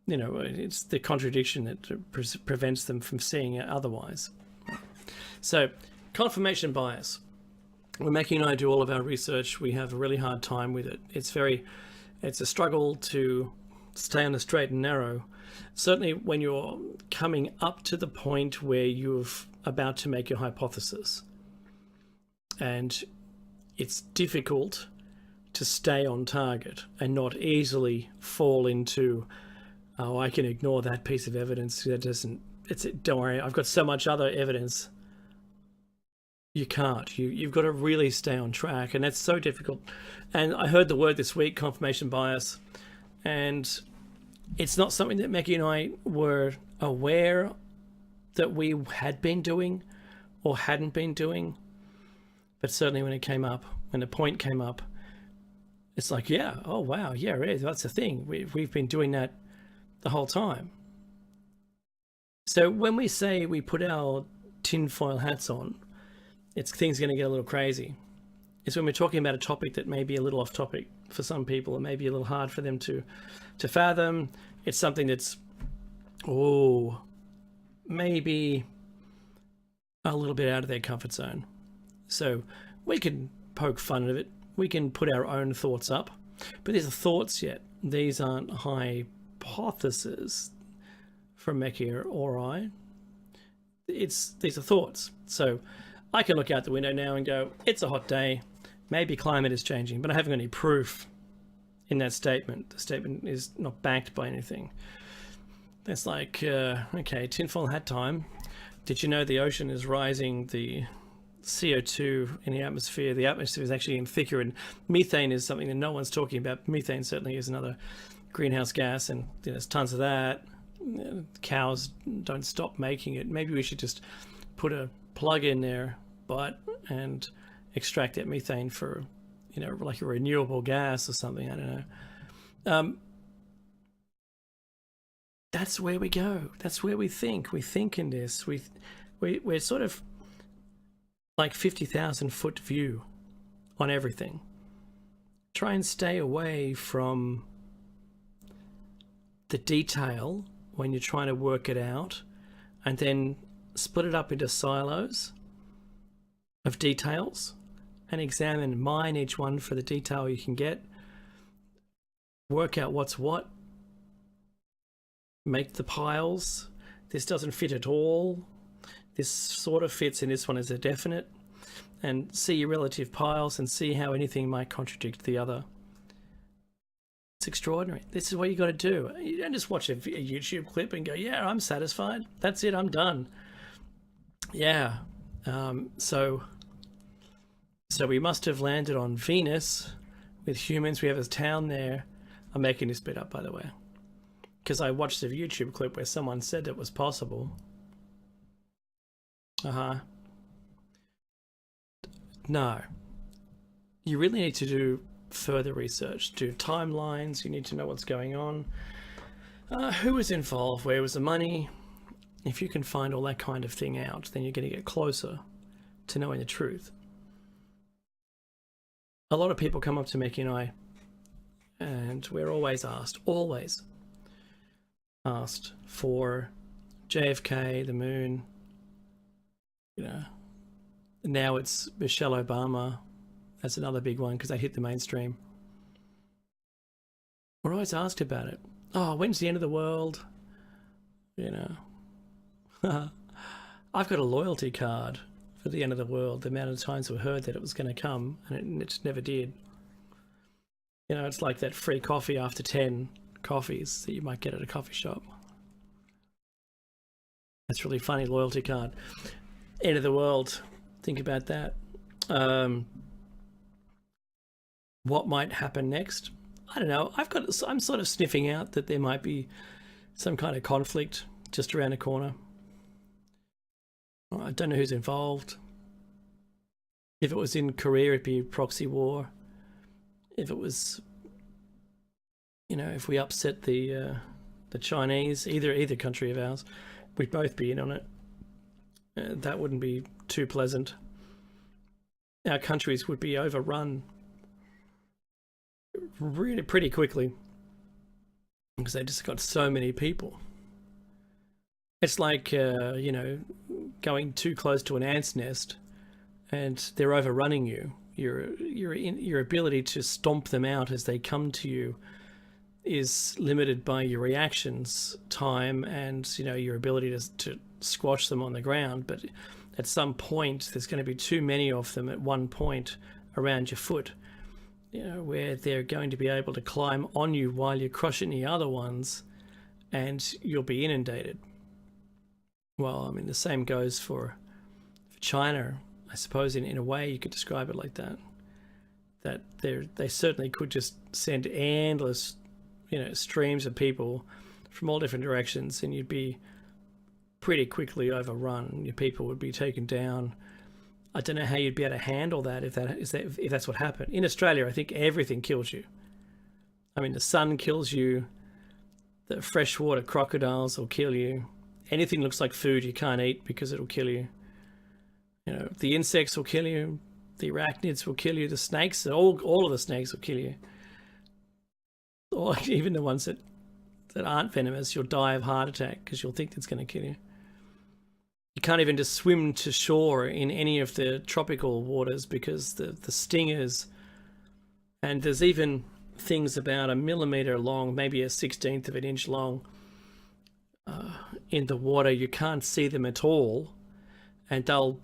it's the contradiction that prevents them from seeing it otherwise. So, confirmation bias. When Mackie and I do all of our research, we have a really hard time with it. It's a struggle to stay on the straight and narrow. Certainly when you're coming up to the point where you're about to make your hypothesis. And it's difficult to stay on target and not easily fall into, I can ignore that piece of evidence. Don't worry, I've got so much other evidence. You can't. You've got to really stay on track, and that's so difficult. And I heard the word this week, confirmation bias, and it's not something that Mackie and I were aware that we had been doing or hadn't been doing. But certainly when the point came up, it's like, yeah, oh wow, yeah, that's a thing. We've been doing that the whole time. So when we say we put our tinfoil hats on, things are going to get a little crazy. It's when we're talking about a topic that may be a little off topic for some people, it may be a little hard for them to fathom. It's something that's, maybe a little bit out of their comfort zone. So we can poke fun at it. We can put our own thoughts up, but these are thoughts yet. These aren't hypotheses from Mackie or I. These are thoughts. So I can look out the window now and go, it's a hot day. Maybe climate is changing, but I haven't got any proof in that statement. The statement is not backed by anything. That's like, okay, tinfoil hat time. Did you know the ocean is rising? The CO2 in the atmosphere is actually getting thicker, and methane is something that no one's talking about. Methane certainly is another greenhouse gas, and there's tons of that. Cows don't stop making it. Maybe we should just put a plug in their butt and extract that methane for, like a renewable gas or something. I don't know. That's where we go. That's where we think. We think in this. We're sort of like 50,000 foot view on everything. Try and stay away from the detail when you're trying to work it out, and then split it up into silos of details and mine each one for the detail you can get. Work out what's what. Make the piles. This doesn't fit at all. This sort of fits, and this one is a definite. And see your relative piles and see how anything might contradict the other. It's extraordinary. This is what you got to do. You don't just watch a YouTube clip and go, yeah, I'm satisfied. That's it. I'm done. Yeah. So we must have landed on Venus with humans. We have a town there. I'm making this bit up, by the way, because I watched a YouTube clip where someone said it was possible. No. You really need to do further research, do timelines. You need to know what's going on, who was involved, where was the money. If you can find all that kind of thing out, then you're going to get closer to knowing the truth. A lot of people come up to Mickey and I, and we're always asked for JFK, the moon, you know. Now it's Michelle Obama. That's another big one because they hit the mainstream. We're always asked about it. Oh, when's the end of the world? You know. I've got a loyalty card for the end of the world. The amount of times we heard that it was going to come and it just never did. You know, it's like that free coffee after 10 coffees that you might get at a coffee shop. That's really funny, loyalty card. End of the world. Think about that. What might happen next? I don't know. I'm sort of sniffing out that there might be some kind of conflict just around the corner. I don't know who's involved. If it was in Korea, it'd be a proxy war. If it was, you know, if we upset the Chinese, either country of ours, we'd both be in on it. That wouldn't be too pleasant. Our countries would be overrun really pretty quickly because they just got so many people. It's like, you know, going too close to an ant's nest and they're overrunning you. Your ability to stomp them out as they come to you is limited by your reactions time and, you know, your ability to squash them on the ground. But at some point, there's going to be too many of them at one point around your foot, you know, where they're going to be able to climb on you while you're crushing the other ones and you'll be inundated. Well, I mean, the same goes for China. I suppose in a way you could describe it like that. That they certainly could just send endless, you know, streams of people from all different directions, and you'd be pretty quickly overrun. Your people would be taken down. I don't know how you'd be able to handle that if that's what happened. In Australia, I think everything kills you. I mean, the sun kills you. The freshwater crocodiles will kill you. Anything looks like food you can't eat because it'll kill you. You know, the insects will kill you. The arachnids will kill you. The snakes, all of the snakes will kill you. Or even the ones that aren't venomous, you'll die of heart attack because you'll think it's going to kill you. You can't even just swim to shore in any of the tropical waters because the stingers, and there's even things about 1 millimeter long, maybe 1/16 of an inch long, in the water. You can't see them at all, and they'll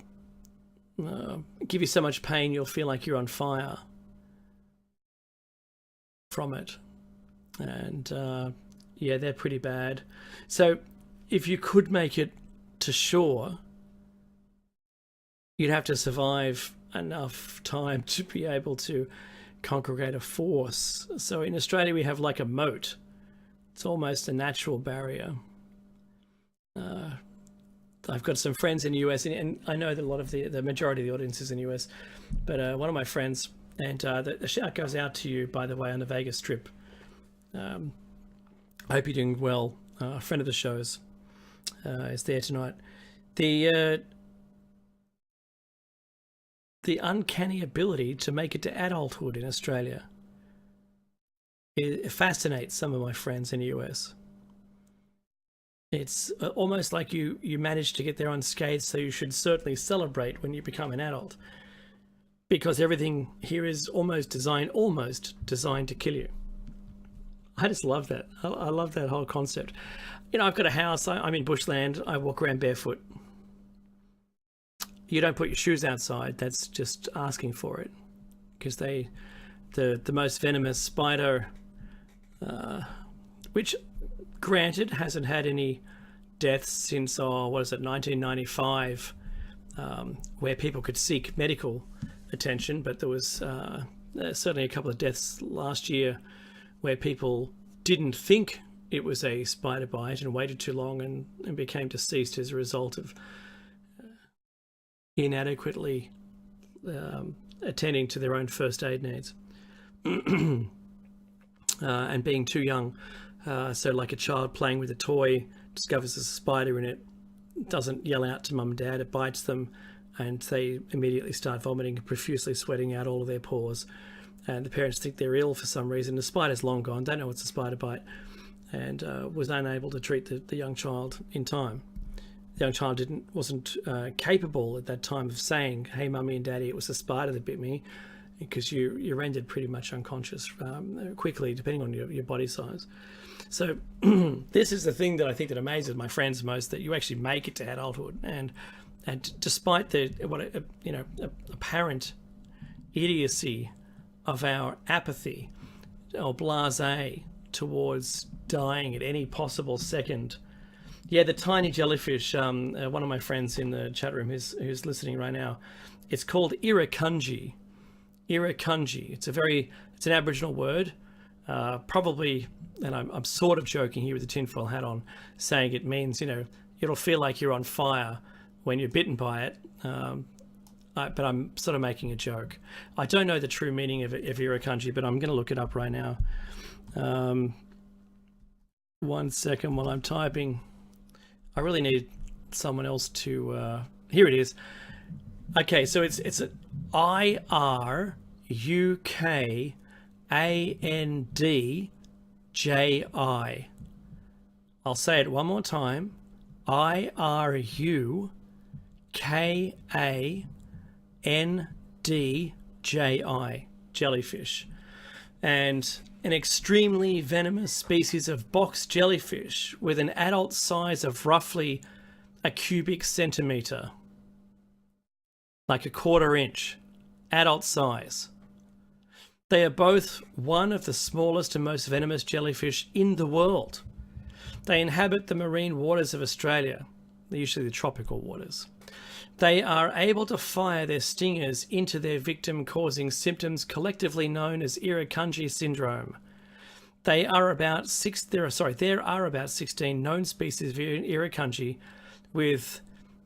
give you so much pain you'll feel like you're on fire from it. And yeah, they're pretty bad. So if you could make it to shore, you'd have to survive enough time to be able to congregate a force. So in Australia we have like a moat. It's almost a natural barrier. I've got some friends in the US, and I know that a lot of the majority of the audience is in the US, but one of my friends, and the shout goes out to you, by the way, on the Vegas Strip. I hope you're doing well. A friend of the show's is there tonight. The uncanny ability to make it to adulthood in Australia, it fascinates some of my friends in the US. It's almost like you managed to get there unscathed, so you should certainly celebrate when you become an adult, because everything here is almost designed to kill you. I just love that. I love that whole concept. You know, I've got a house. I'm in bushland. I walk around barefoot. You don't put your shoes outside. That's just asking for it, because the most venomous spider, which granted hasn't had any deaths since 1995, where people could seek medical attention, but there was certainly a couple of deaths last year where people didn't think it was a spider bite and waited too long and became deceased as a result of inadequately attending to their own first aid needs. and being too young. So like a child playing with a toy, discovers there's a spider in it, doesn't yell out to mum and dad, it bites them, and they immediately start vomiting, profusely sweating out all of their pores. And the parents think they're ill for some reason. The spider's long gone, don't know it's a spider bite, and was unable to treat the young child in time. The young child wasn't capable at that time of saying, "Hey, mummy and daddy, it was a spider that bit me," because you rendered pretty much unconscious quickly, depending on your body size. So this is the thing that I think that amazes my friends most, that you actually make it to adulthood, and despite the apparent idiocy of our apathy or blasé towards dying at any possible second. Yeah, the tiny jellyfish, one of my friends in the chat room who's listening right now, it's called irukandji. Irukandji. It's an Aboriginal word, probably, and I'm sort of joking here with the tinfoil hat on, saying it means, it'll feel like you're on fire when you're bitten by it. But I'm sort of making a joke. I don't know the true meaning of irukandji, but I'm going to look it up right now. 1 second while I'm typing. I really need someone else to... here it is. Okay, so it's IRUKANDJI. I'll say it one more time. IRUKANDJI, jellyfish. And an extremely venomous species of box jellyfish with an adult size of roughly a cubic centimetre. Like a 1/4 inch, adult size. They are both one of the smallest and most venomous jellyfish in the world. They inhabit the marine waters of Australia, usually the tropical waters. They are able to fire their stingers into their victim, causing symptoms collectively known as Irukandji syndrome. There are about 16 known species of Irukandji, with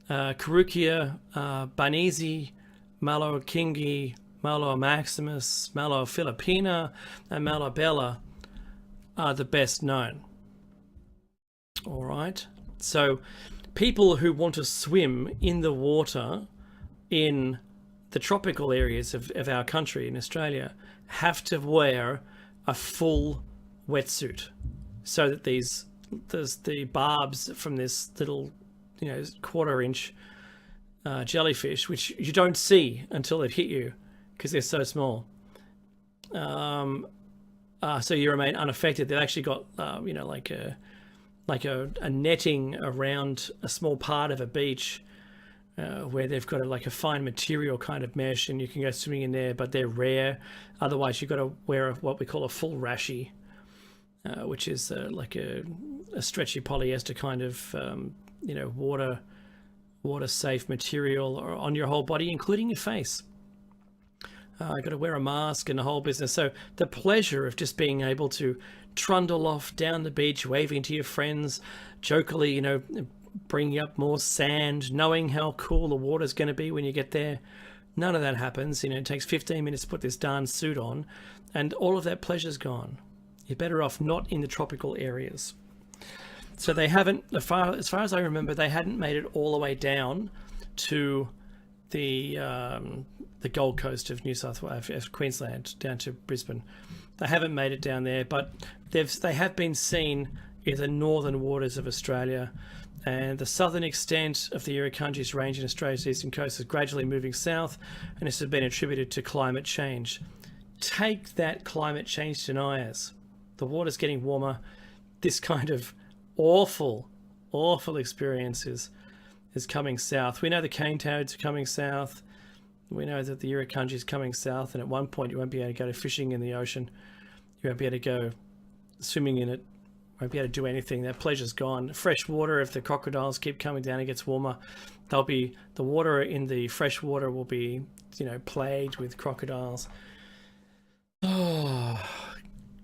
Carukia barnesi, Malokingi, Malo maximus, Malo philippina, and Malo bella are the best known. All right, so people who want to swim in the water in the tropical areas of our country in Australia have to wear a full wetsuit, so that the barbs from this little 1/4 inch jellyfish, which you don't see until they've hit you because they're so small, so you remain unaffected. They've actually got like a netting around a small part of a beach where they've got a fine material kind of mesh, and you can go swimming in there, but they're rare. Otherwise, you've got to wear what we call a full rashie, which is like a stretchy polyester kind of water safe material on your whole body, including your face. You've got to wear a mask and the whole business. So the pleasure of just being able to trundle off down the beach, waving to your friends, jokingly, bringing up more sand, knowing how cool the water's going to be when you get there. None of that happens. It takes 15 minutes to put this darn suit on, and all of that pleasure's gone. You're better off not in the tropical areas. So they haven't, as far as I remember, they hadn't made it all the way down to the Gold Coast of New South Wales, Queensland, down to Brisbane. They haven't made it down there, but they have been seen in the northern waters of Australia, and the southern extent of the Irukandji's range in Australia's eastern coast is gradually moving south, and this has been attributed to climate change. Take that, climate change deniers. The water's getting warmer. This kind of awful experience is coming south. We know the cane toads are coming south. We know that the Irukandji is coming south, and at one point you won't be able to go fishing in the ocean. You won't be able to go swimming in it. Won't be able to do anything. That pleasure's gone. Fresh water, if the crocodiles keep coming down, it gets warmer. The water in the fresh water will be, plagued with crocodiles. Oh,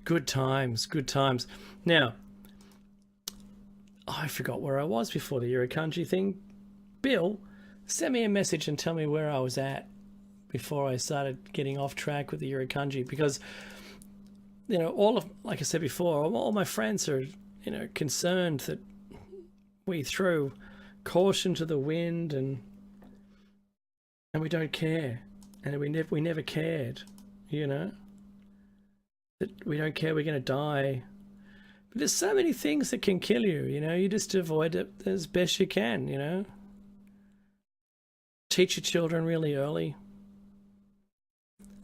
good times. Now, I forgot where I was before the Irukandji thing. Bill, send me a message and tell me where I was at before I started getting off track with the Irukandji, because you know, all of, like I said before, all my friends are, you know, concerned that we throw caution to the wind and we don't care, and we never cared, you know, that we don't care we're going to die. But there's so many things that can kill you, you know. You just avoid it as best you can, you know. Teach your children really early.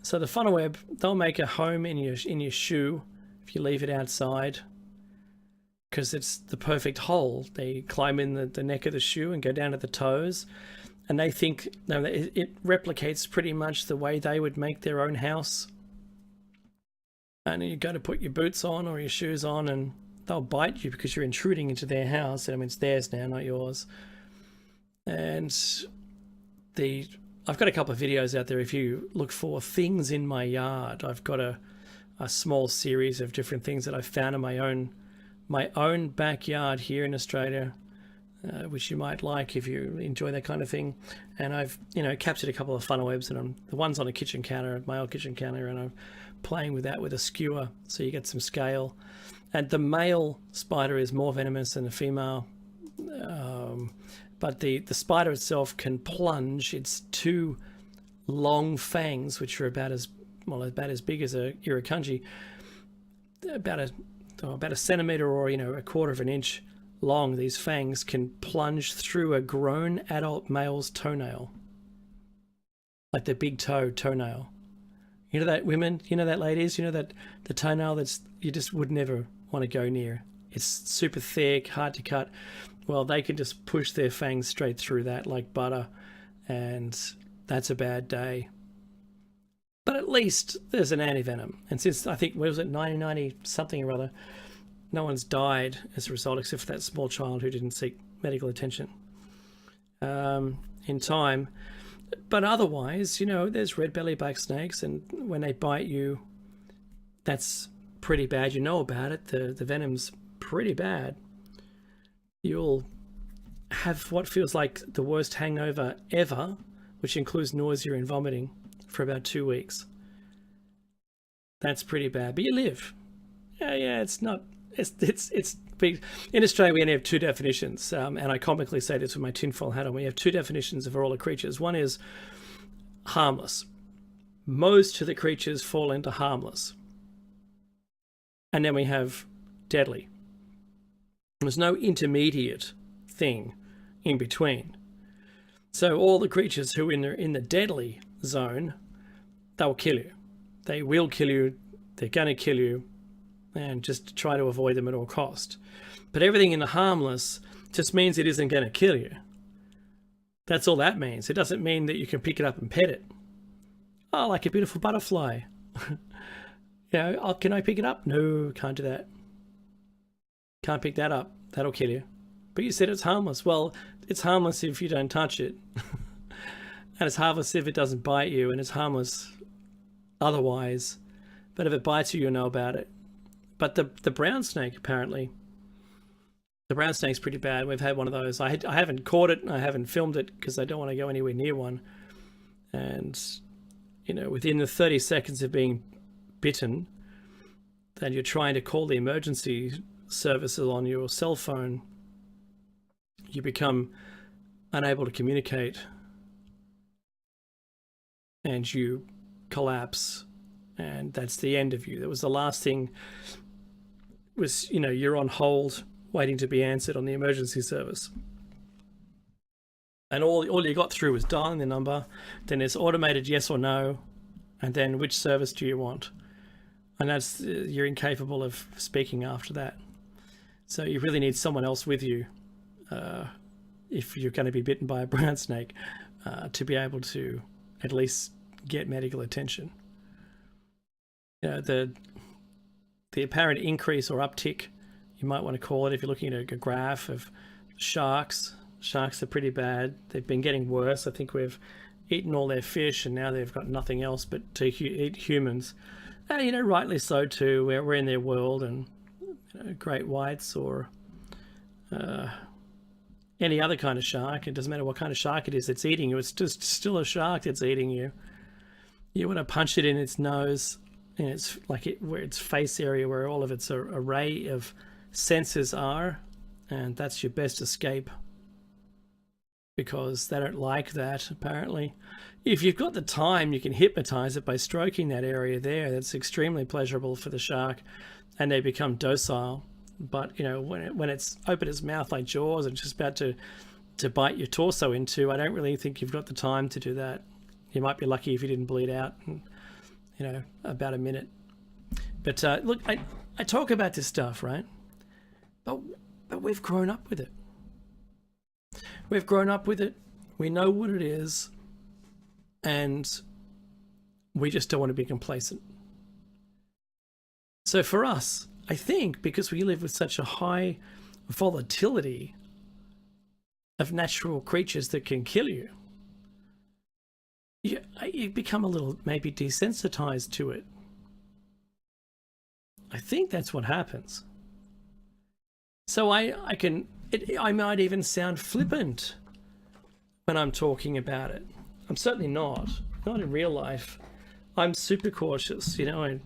So the funnel web, they'll make a home in your shoe if you leave it outside, because it's the perfect hole. They climb in the neck of the shoe and go down to the toes, and they think it replicates pretty much the way they would make their own house. And you go to put your boots on or your shoes on, and they'll bite you because you're intruding into their house. I mean, it's theirs now, not yours. And I've got a couple of videos out there. If you look for things in my yard, I've got a small series of different things that I've found in my own backyard here in Australia, which you might like if you enjoy that kind of thing. And I've, you know, captured a couple of funnel webs, and the one's on a kitchen counter, my old kitchen counter, and I'm playing with that with a skewer, so you get some scale. And the male spider is more venomous than the female, but the spider itself can plunge its two long fangs, which are about as big as a irukandji, about a centimeter, or, you know, a quarter of an inch long. These fangs can plunge through a grown adult male's toenail, like the big toenail. You know that, women, you know that, ladies, you know that the toenail that's, you just would never want to go near. It's super thick, hard to cut. Well, they can just push their fangs straight through that like butter, and that's a bad day. But at least there's an antivenom. And since, I think, what was it, 1990 something or other, no one's died as a result, except for that small child who didn't seek medical attention in time. But otherwise, you know, there's red belly black snakes, and when they bite you, that's pretty bad. You know about it. The venom's pretty bad. You'll have what feels like the worst hangover ever, which includes nausea and vomiting, for about 2 weeks. That's pretty bad, but you live. Yeah, it's not. It's big. In Australia, we only have two definitions, and I comically say this with my tinfoil hat on. We have two definitions of all the creatures. One is harmless. Most of the creatures fall into harmless. And then we have deadly. There's no intermediate thing in between. So all the creatures who are in the deadly zone, they'll kill you. They will kill you. They're going to kill you. And just try to avoid them at all cost. But everything in the harmless just means it isn't going to kill you. That's all that means. It doesn't mean that you can pick it up and pet it. Oh, like a beautiful butterfly. You know, oh, can I pick it up? No, can't do that. Can't pick that up. That'll kill you. But you said it's harmless. Well, it's harmless if you don't touch it. And it's harmless if it doesn't bite you, and it's harmless otherwise. But if it bites you, you'll know about it. But the brown snake, apparently, the brown snake's pretty bad. We've had one of those. I haven't caught it. I haven't filmed it because I don't want to go anywhere near one. And, you know, within the 30 seconds of being bitten, then you're trying to call the emergency services on your cell phone, you become unable to communicate and you collapse, and that's the end of you. That was the last thing. Was, you know, you're on hold waiting to be answered on the emergency service, and all you got through was dialing the number, then there's automated yes or no, and then which service do you want, and that's, you're incapable of speaking after that. So you really need someone else with you if you're going to be bitten by a brown snake to be able to at least get medical attention. You know, the apparent increase or uptick, you might want to call it, if you're looking at a graph of sharks. Sharks are pretty bad. They've been getting worse. I think we've eaten all their fish, and now they've got nothing else but to eat humans. And, you know, rightly so too. We're in their world, and, you know, great whites or any other kind of shark. It doesn't matter what kind of shark it is that's eating you. It's just still a shark that's eating you. You want to punch it in its nose in its where its face area, where all of its array of senses are, and that's your best escape, because they don't like that apparently. If you've got the time, you can hypnotize it by stroking that area there. That's extremely pleasurable for the shark, and they become docile. But you know, when it's opened its mouth like Jaws and just about to bite your torso into, I don't really think you've got the time to do that. You might be lucky if you didn't bleed out in, you know, about a minute. But look, I talk about this stuff, right? But we've grown up with it. We've grown up with it. We know what it is, and we just don't want to be complacent. So for us, I think because we live with such a high volatility of natural creatures that can kill you, you become a little maybe desensitized to it. I think that's what happens. So I might even sound flippant when I'm talking about it. I'm certainly not in real life. I'm super cautious, you know.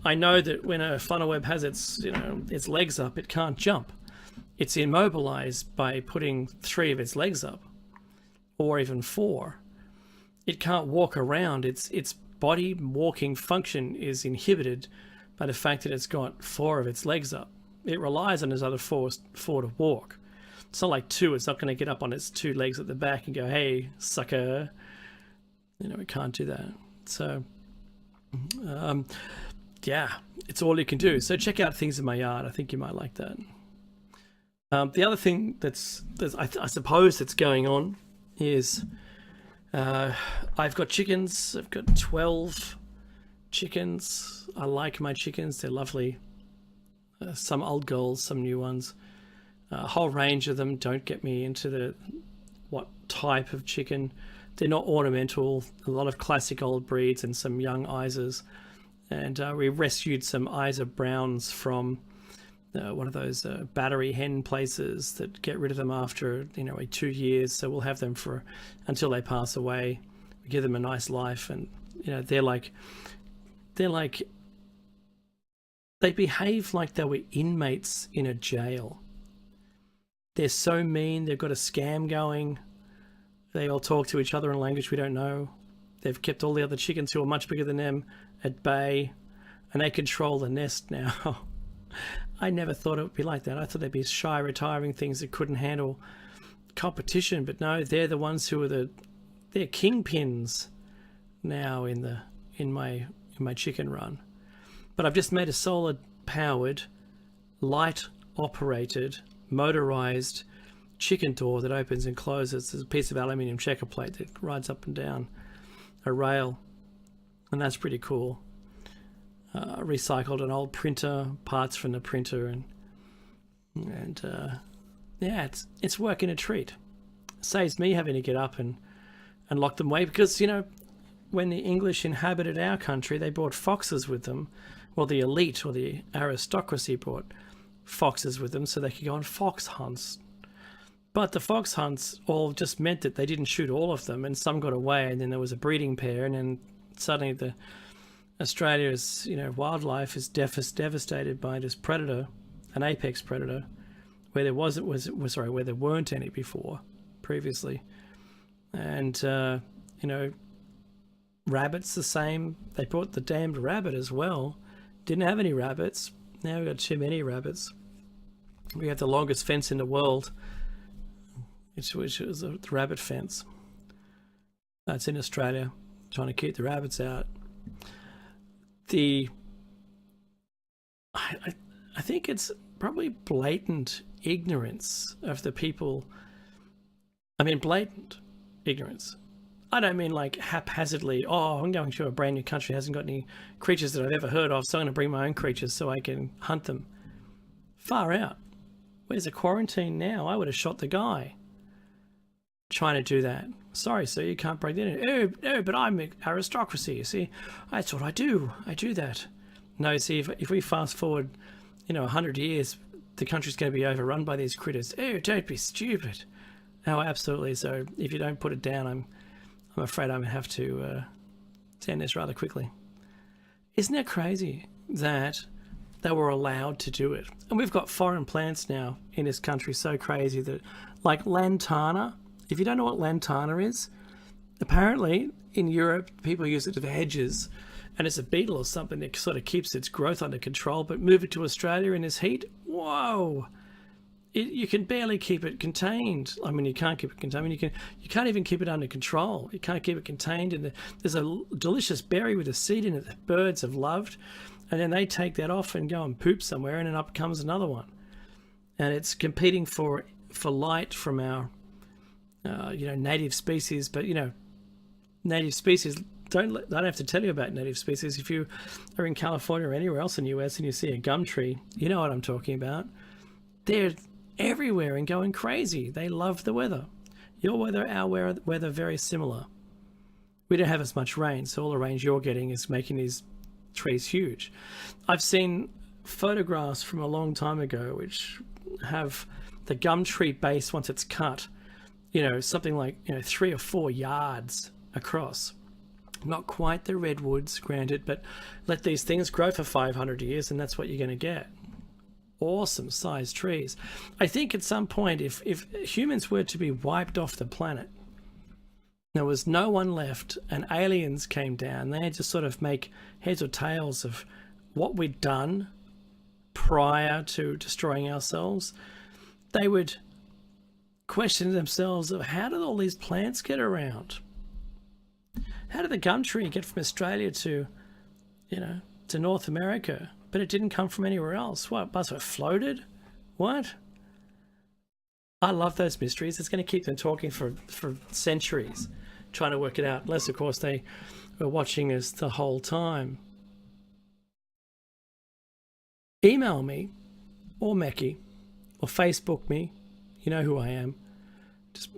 I know that when a funnel web has its legs up, it can't jump. It's immobilized by putting 3 of its legs up, or even 4. It can't walk around. Its body walking function is inhibited by the fact that it's got 4 of its legs up. It relies on its other 4 to walk. It's not like 2. It's not going to get up on its 2 legs at the back and go, "Hey, sucker." You know, it can't do that. So, yeah, it's all you can do. So check out Things in My Yard. I think you might like that. The other thing I suppose that's going on is I've got chickens. I've got 12 chickens. I like my chickens. They're lovely. Some old girls, some new ones. A whole range of them. Don't get me into what type of chicken. They're not ornamental. A lot of classic old breeds and some young Isas. And we rescued some Isa Browns from one of those battery hen places that get rid of them after 2 years. So we'll have them until they pass away. We give them a nice life, and they behave like they were inmates in a jail. They're so mean. They've got a scam going. They all talk to each other in a language we don't know. They've kept all the other chickens who are much bigger than them at bay, and they control the nest now. I never thought it would be like that. I thought they'd be shy, retiring things that couldn't handle competition, but no, they're the ones who are they're kingpins now in my chicken run. But I've just made a solar powered, light operated, motorized chicken door that opens and closes. There's a piece of aluminium checker plate that rides up and down a rail, and that's pretty cool. Recycled an old printer, parts from the printer, and yeah, it's working a treat. It saves me having to get up and lock them away, because when the English inhabited our country, they brought foxes with them. Well, the elite or the aristocracy brought foxes with them so they could go on fox hunts. But the fox hunts all just meant that they didn't shoot all of them, and some got away, and then there was a breeding pair, and then suddenly Australia's wildlife is devastated by this predator, an apex predator, where there where there weren't any previously, and rabbits the same. They brought the damned rabbit as well. Didn't have any rabbits. Now we've got too many rabbits. We have the longest fence in the world, which is the rabbit fence. That's in Australia, trying to keep the rabbits out. I think it's probably blatant ignorance of the people. I mean, blatant ignorance. I don't mean like haphazardly, I'm going to a brand new country, hasn't got any creatures that I've ever heard of, so I'm going to bring my own creatures so I can hunt them. Far out. Where's the quarantine now? I would have shot the guy trying to do that. Sorry, sir, you can't break that in. Oh, but I'm aristocracy, you see. That's what I do. I do that. No, see, if we fast forward, 100 years, the country's going to be overrun by these critters. Oh, don't be stupid. Oh, absolutely. So if you don't put it down, I'm afraid I'm going to have to end this rather quickly. Isn't it crazy that they were allowed to do it? And we've got foreign plants now in this country so crazy that, like lantana, if you don't know what lantana is, apparently in Europe people use it for hedges, and it's a beetle or something that sort of keeps its growth under control. But move it to Australia in this heat, whoa! You can barely keep it contained. I mean, you can't keep it contained. I mean, you can't even keep it under control. You can't keep it contained. And there's a delicious berry with a seed in it that birds have loved, and then they take that off and go and poop somewhere, and then up comes another one. And it's competing for light from our native species. But native species I don't have to tell you about native species. If you are in California or anywhere else in the US and you see a gum tree, you know what I'm talking about. They're everywhere and going crazy. They love the weather. Your weather, our weather, very similar. We don't have as much rain, so all the rain you're getting is making these trees huge. I've seen photographs from a long time ago which have the gum tree base, once it's cut, something like 3 or 4 yards across. Not quite the redwoods, granted, but let these things grow for 500 years and that's what you're going to get. Awesome sized trees. I think at some point, if humans were to be wiped off the planet, there was no one left and aliens came down, they had to sort of make heads or tails of what we'd done prior to destroying ourselves, they would question themselves of how did all these plants get around? How did the gum tree get from Australia to North America, but it didn't come from anywhere else? What, must have floated? What? I love those mysteries. It's going to keep them talking for centuries, trying to work it out, unless, of course, they were watching us the whole time. Email me, or Meki, or Facebook me. You know who I am. Just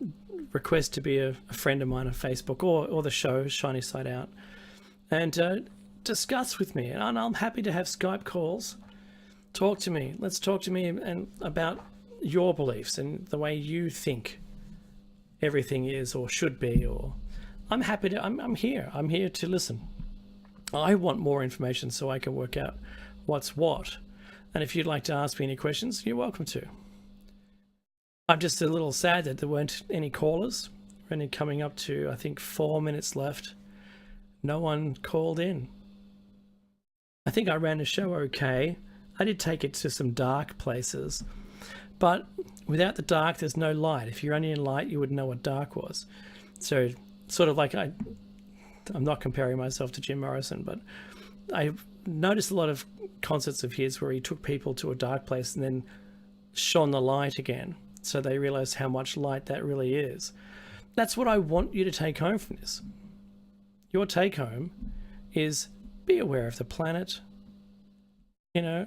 request to be a friend of mine on Facebook, or the show Shiny Side Out, and discuss with me. And I'm happy to have Skype calls. Talk to me. Let's talk to me and about your beliefs and the way you think everything is or should be. Or I'm happy to. I'm here. I'm here to listen. I want more information so I can work out what's what. And if you'd like to ask me any questions, you're welcome to. I'm just a little sad that there weren't any callers. We're only coming up to, I think, 4 minutes left. No one called in. I think I ran the show okay. I did take it to some dark places. But without the dark, there's no light. If you're only in light, you wouldn't know what dark was. So sort of like I'm not comparing myself to Jim Morrison, but I noticed a lot of concerts of his where he took people to a dark place and then shone the light again. So they realize how much light that really is. That's what I want you to take home from this. Your take home is be aware of the planet. I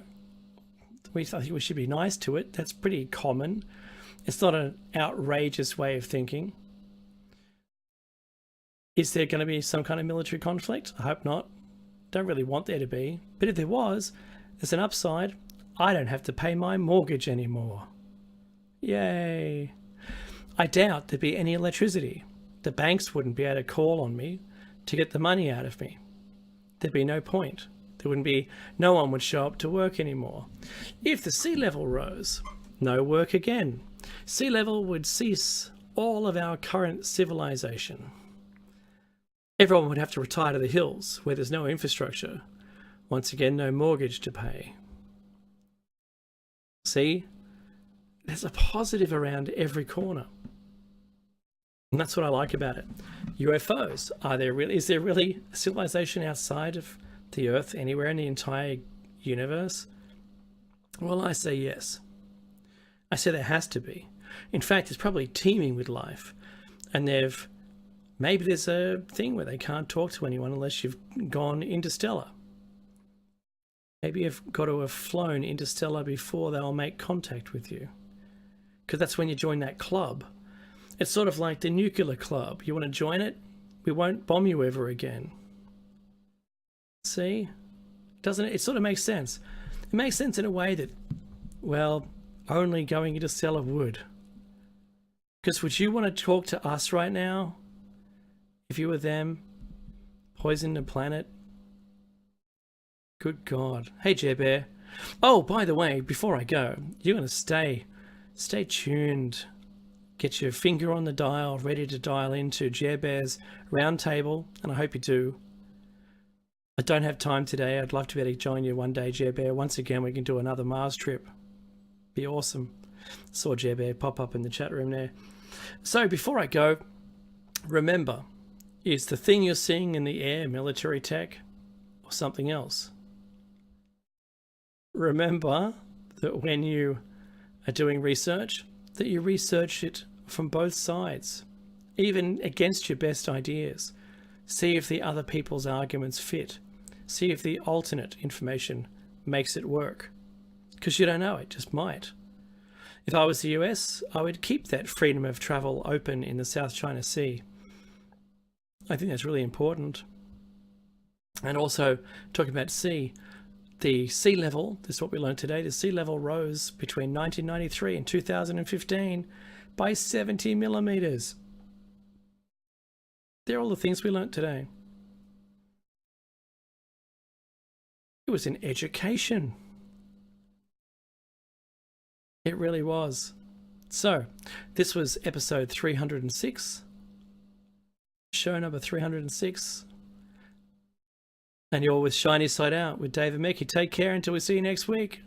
think we should be nice to it. That's pretty common. It's not an outrageous way of thinking. Is there going to be some kind of military conflict? I hope not. Don't really want there to be. But if there was, there's an upside. I don't have to pay my mortgage anymore. Yay. I doubt there'd be any electricity. The banks wouldn't be able to call on me to get the money out of me. There'd be no point. No one would show up to work anymore. If the sea level rose, no work again. Sea level would cease all of our current civilization. Everyone would have to retire to the hills where there's no infrastructure. Once again, no mortgage to pay. See? There's a positive around every corner. And that's what I like about it. UFOs. Is there really a civilization outside of the Earth anywhere in the entire universe? Well, I say yes. I say there has to be. In fact, it's probably teeming with life. And maybe there's a thing where they can't talk to anyone unless you've gone interstellar. Maybe you've got to have flown interstellar before they'll make contact with you. Because that's when you join that club. It's sort of like the nuclear club. You want to join it? We won't bomb you ever again. See? Doesn't it? It sort of makes sense. It makes sense in a way that, well, only going interstellar would. Because would you want to talk to us right now? If you were them, poison the planet? Good God. Hey, Jer Bear. Oh, by the way, before I go, you're going to stay tuned. Get your finger on the dial, ready to dial into Jer Bear's roundtable, and I hope you do. I don't have time today. I'd love to be able to join you one day, Jer Bear. Once again, we can do another Mars trip. Be awesome. Saw Jer Bear pop up in the chat room there. So before I go, remember, is the thing you're seeing in the air military tech or something else? Remember that when you are doing research, that you research it from both sides, even against your best ideas. See if the other people's arguments fit. See if the alternate information makes it work. Because you don't know, it just might. If I was the US, I would keep that freedom of travel open in the South China Sea. I think that's really important. And also, talking about sea, the sea level, this is what we learned today, the sea level rose between 1993 and 2015 by 70 millimeters. They're all the things we learnt today. It was in education. It really was. So, this was episode 306, show number 306. And you're with Shiny Side Out with David Mackey. Take care until we see you next week.